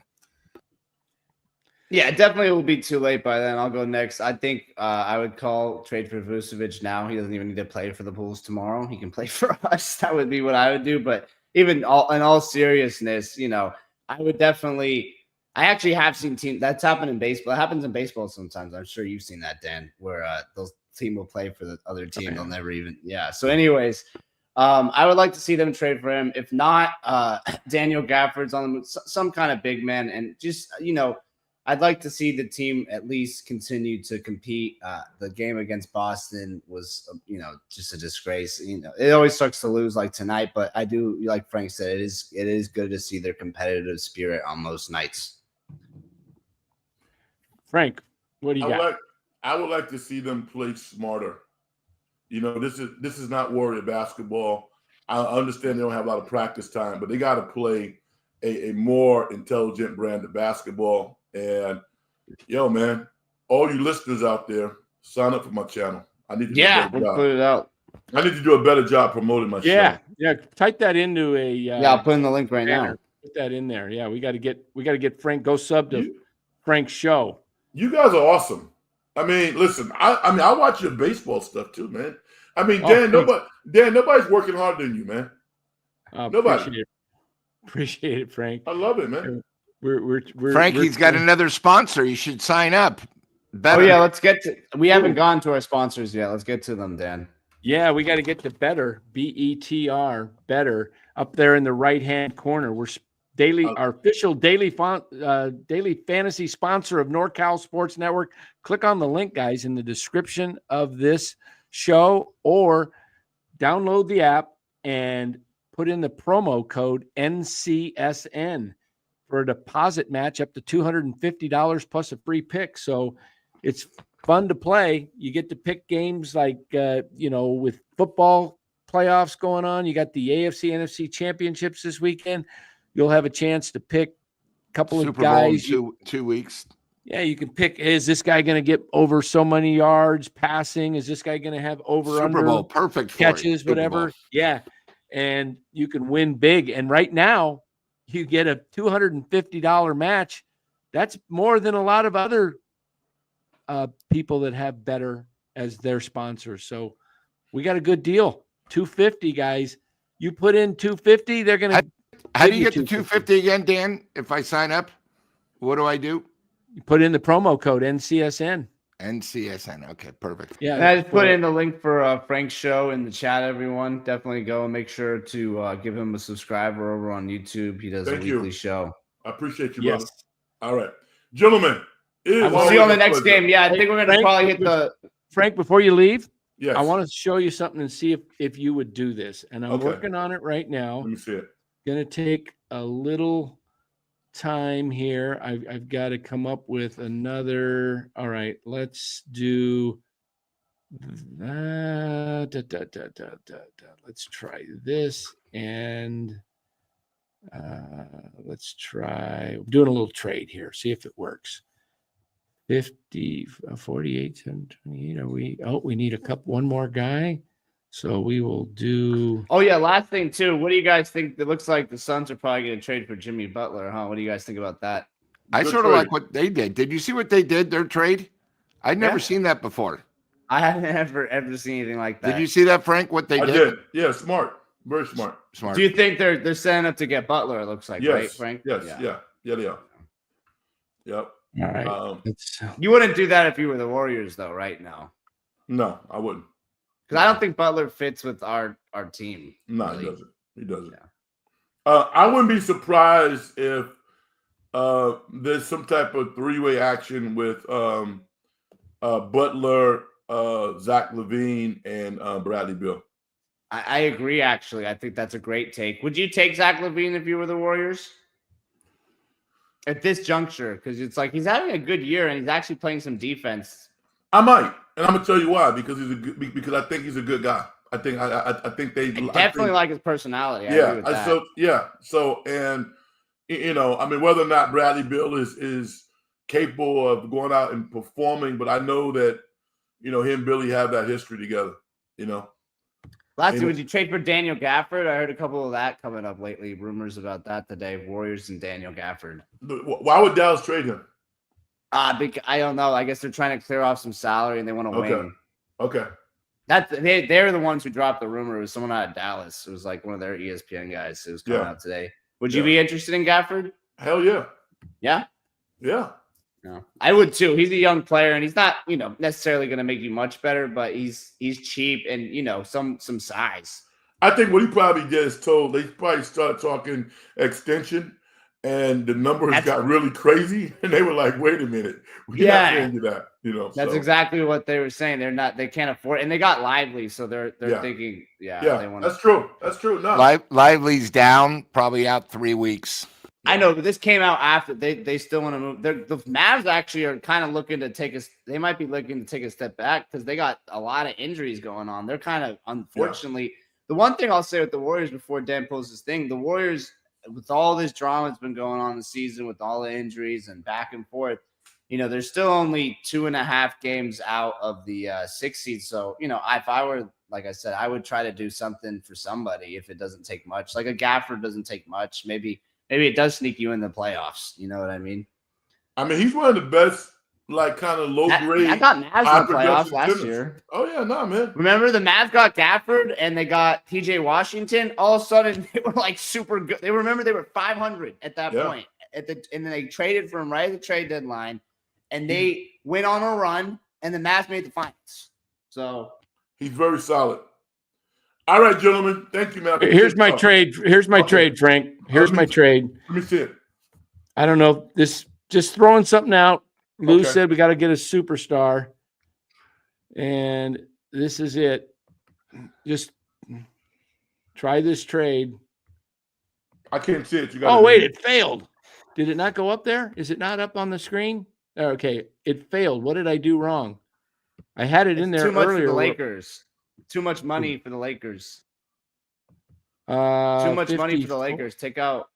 Yeah, it definitely will be too late by then. I'll go next. I think I would call trade for Vucevic now. He doesn't even need to play for the Bulls tomorrow. He can play for us. That would be what I would do. But even in all seriousness, I would definitely. I actually have seen teams that's happened in baseball. It happens in baseball sometimes. I'm sure you've seen that, Dan, where those team will play for the other team. They'll never even. Yeah. So, anyways, I would like to see them trade for him. If not, Daniel Gafford's on the move, some kind of big man, and just I'd like to see the team at least continue to compete. The game against Boston was, just a disgrace. It always sucks to lose like tonight, but I do, like Frank said, it is good to see their competitive spirit on most nights. Frank, what do you got? I would like to see them play smarter. This is not Warrior basketball. I understand they don't have a lot of practice time, but they got to play a more intelligent brand of basketball. And man, all you listeners out there, sign up for my channel. I need to do a better job. Put it out. I need to do a better job promoting my show. Yeah. Type that into a. I'll put in the link right now. Put that in there. Yeah, we got to get Frank. Go sub to Frank's show. You guys are awesome. I mean, listen. I watch your baseball stuff too, man. I mean, Dan. Nobody's working harder than you, man. Nobody. Appreciate it, Frank. I love it, man. Frankie's got another sponsor. You should sign up. Better. Oh yeah, let's get to. We haven't gone to our sponsors yet. Let's get to them, Dan. Yeah, we got to get to Better, BETR, Better, up there in the right-hand corner. We're our official daily fantasy sponsor of NorCal Sports Network. Click on the link, guys, in the description of this show, or download the app and put in the promo code NCSN for a deposit match up to $250 plus a free pick. So it's fun to play. You get to pick games like, with football playoffs going on. You got the AFC, NFC championships this weekend. You'll have a chance to pick a couple Super of guys. Bowl in 2 weeks. Yeah, you can pick, is this guy going to get over so many yards passing? Is this guy going to have over Super under Bowl, perfect for catches, it. whatever? Yeah, and you can win big. And right now, you get a $250 match. That's more than a lot of other people that have Better as their sponsors. So we got a good deal. $250, guys. You put in $250, they're going to. How do you get the $250 again, Dan? If I sign up, what do I do? You put in the promo code NCSN. NCSN. Okay, perfect. Yeah, and I just put in the link for Frank's show in the chat. Everyone, definitely go and make sure to give him a subscriber over on YouTube. He does a weekly show. I appreciate you, brother. All right, gentlemen. We'll see you on the next game. Yeah, I think we're going to probably hit the Frank. Before you leave, yes, I want to show you something and see if you would do this. And I'm working on it right now. Let me see it. Going to take a little time here. I've got to come up with another. All right, let's do that. Let's try this, and let's try doing a little trade here. See if it works. 50, 48, 728. We need one more guy. So we will do. Oh yeah, last thing too. What do you guys think? It looks like the Suns are probably going to trade for Jimmy Butler, huh? What do you guys think about that? I sort of like what they did. Did you see what they did? Their trade? I'd never seen that before. I haven't ever seen anything like that. Did you see that, Frank? What they did? I did. Yeah, smart. Very smart. Smart. Do you think they're setting up to get Butler? It looks like, right, Frank? Yes. Yeah, they are. Yep. All right. You wouldn't do that if you were the Warriors, though, right now? No, I wouldn't. Because I don't think Butler fits with our team. No, really. He doesn't. Yeah. I wouldn't be surprised if there's some type of three-way action with Butler, Zach LaVine, and Bradley Beal. I agree, actually. I think that's a great take. Would you take Zach LaVine if you were the Warriors? At this juncture, because it's like he's having a good year and he's actually playing some defense. I might, and I'm gonna tell you why. Because I think he's a good guy. I think they definitely like his personality. I agree with that. So I mean, whether or not Bradley Beal is capable of going out and performing, but I know that him and Billy have that history together. Lastly, would you trade for Daniel Gafford? I heard a couple of that coming up lately. Rumors about that today. Warriors and Daniel Gafford. Why would Dallas trade him? I don't know. I guess they're trying to clear off some salary and they want to win. Okay. They're the ones who dropped the rumor. It was someone out of Dallas. It was like one of their ESPN guys. It was coming out today. Would you be interested in Gafford? Hell yeah. Yeah. Yeah. No, I would too. He's a young player, and he's not, necessarily going to make you much better, but he's cheap and some size. I think what he probably did is they probably started talking extension, and the numbers got really crazy, and they were like, "Wait a minute, we're not paying you that." That's exactly what they were saying. They can't afford, and they got Lively, so they're thinking, they want. That's true. That's true. No, Lively's down, probably out 3 weeks. I know, but this came out after they still want to move. The Mavs actually are kind of looking to they might be looking to take a step back because they got a lot of injuries going on. They're kind of, unfortunately, the one thing I'll say with the Warriors before Dan posts this thing, the Warriors, with all this drama that's been going on this season, with all the injuries and back and forth, they're still only 2.5 games out of the 6th seed. So, if I were, like I said, I would try to do something for somebody if it doesn't take much. Like a Gafford doesn't take much. Maybe it does sneak you in the playoffs. You know what I mean? I mean, he's one of the best, like, kind of low grade. I got Mavs in the playoffs last year. Oh yeah, no, man. Remember the Mavs got Gafford and they got PJ Washington. All of a sudden, they were like super good. They were 500 at that point. And then they traded for him right at the trade deadline, and they went on a run. And the Mavs made the finals. So he's very solid. All right, gentlemen. Thank you, man. Here's my trade. Here's my trade, Frank. Here's my trade. Let me see it. I don't know. This just throwing something out. Lou said we got to get a superstar. And this is it. Just try this trade. I can't see it. Wait, it failed. Did it not go up there? Is it not up on the screen? Okay, it failed. What did I do wrong? I had it in there too much earlier. For the Lakers. Too much money for the Lakers. Too much money for the Lakers. Take out.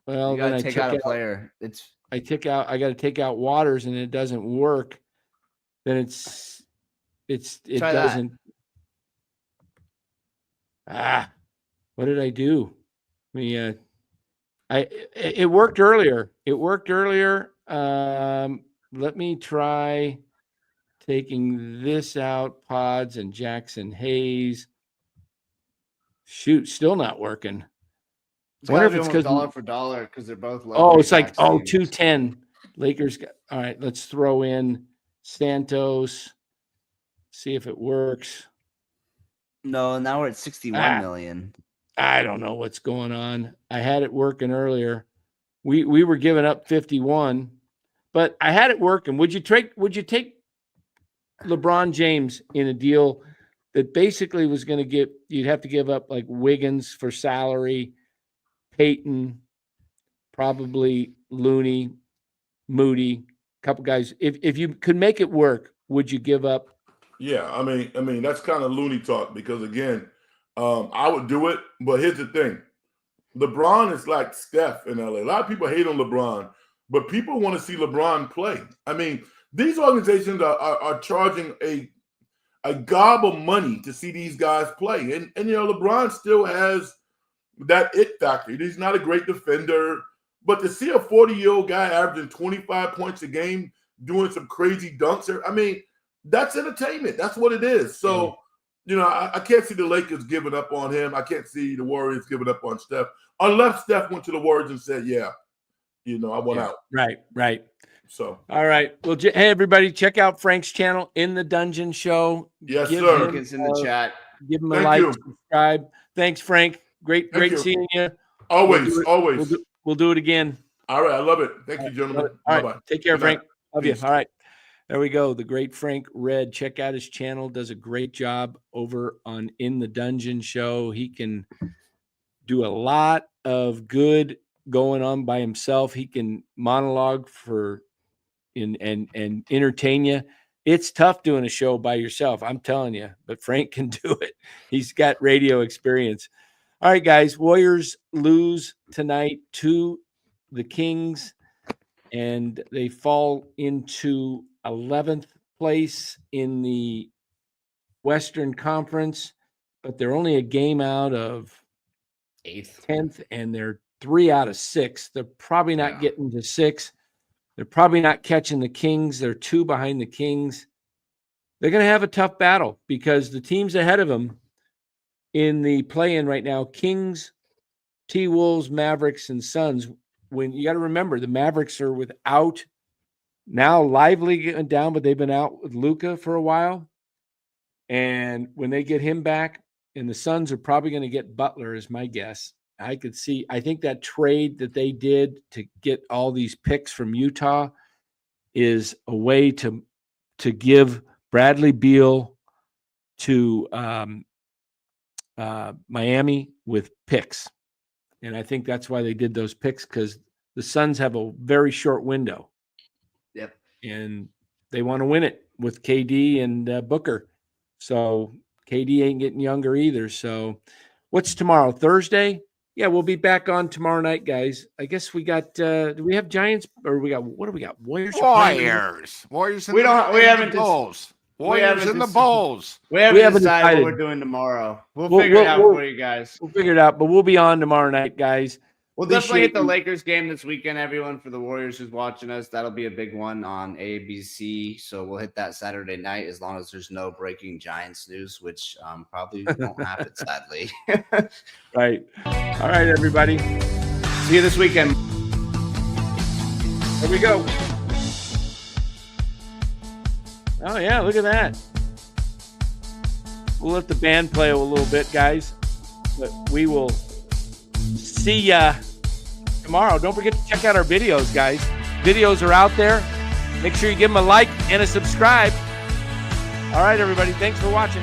Well, you gotta take out a player. I got to take out Waters, and it doesn't work. Then it doesn't. What did I do? It worked earlier. Let me try taking this out. Pods and Jackson Hayes. Shoot, still not working. I wonder if it's because dollar for dollar because they're both low. Oh, it's like 210. Lakers. All right, let's throw in Santos. See if it works. No, now we're at 61 million. I don't know what's going on. I had it working earlier. We were giving up 51, but I had it working. Would you take LeBron James in a deal that basically was going to you'd have to give up like Wiggins for salary, Peyton, probably Looney, Moody, a couple guys. If you could make it work, would you give up? Yeah, I mean that's kind of Looney talk because again, I would do it, but here's the thing. LeBron is like Steph in LA. A lot of people hate on LeBron, but people want to see LeBron play. I mean, these organizations are charging a gob of money to see these guys play. And LeBron still has that it factor. He's not a great defender, but to see a 40-year-old guy averaging 25 points a game, doing some crazy dunks, I mean, that's entertainment. That's what it is. So, I can't see the Lakers giving up on him. I can't see the Warriors giving up on Steph, unless Steph went to the Warriors and said, I want out. Right. So, all right. Well, hey, everybody, check out Frank's channel, In the Dungeon Show. Yes, sir. It's in the chat. Give him a like, subscribe. Thanks, Frank. Great seeing you. Always. We'll do it again. All right. I love it. Thank you, gentlemen. All right. Take care, Frank. Love you. All right. There we go. The great Frank Red. Check out his channel. Does a great job over on In the Dungeon Show. He can do a lot of good going on by himself. He can monologue and entertain you. It's tough doing a show by yourself, I'm telling you, but Frank can do it. He's got radio experience. All right, guys, Warriors lose tonight to the Kings, and they fall into 11th place in the Western Conference, but they're only a game out of 8th, 10th, and they're 3 out of 6. They're probably not getting to 6. They're probably not catching the Kings. They're 2 behind the Kings. They're going to have a tough battle because the teams ahead of them in the play-in right now, Kings, T-Wolves, Mavericks, and Suns. When you got to remember, the Mavericks are without now Lively getting down, but they've been out with Luka for a while. And when they get him back, and the Suns are probably going to get Butler, is my guess. I think that trade that they did to get all these picks from Utah is a way to give Bradley Beal to Miami with picks. And I think that's why they did those picks, because the Suns have a very short window. Yep. And they want to win it with KD and Booker. So KD ain't getting younger either. So what's tomorrow? Thursday? Yeah, we'll be back on tomorrow night, guys. I guess we got do we have Giants, or what do we got? Warriors Warriors in the Bulls. Warriors in the Bulls. We haven't decided what we're doing tomorrow. We'll figure it out for you guys. We'll figure it out, but we'll be on tomorrow night, guys. We'll definitely hit the Lakers game this weekend, everyone. For the Warriors who's watching us, that'll be a big one on ABC. So we'll hit that Saturday night, as long as there's no breaking Giants news, which probably won't happen, sadly. Right. All right, everybody. See you this weekend. Here we go. Oh, yeah, look at that. We'll let the band play a little bit, guys. But we will see ya tomorrow. Don't forget to check out our videos, guys. Videos are out there. Make sure you give them a like and a subscribe. All right, everybody. Thanks for watching.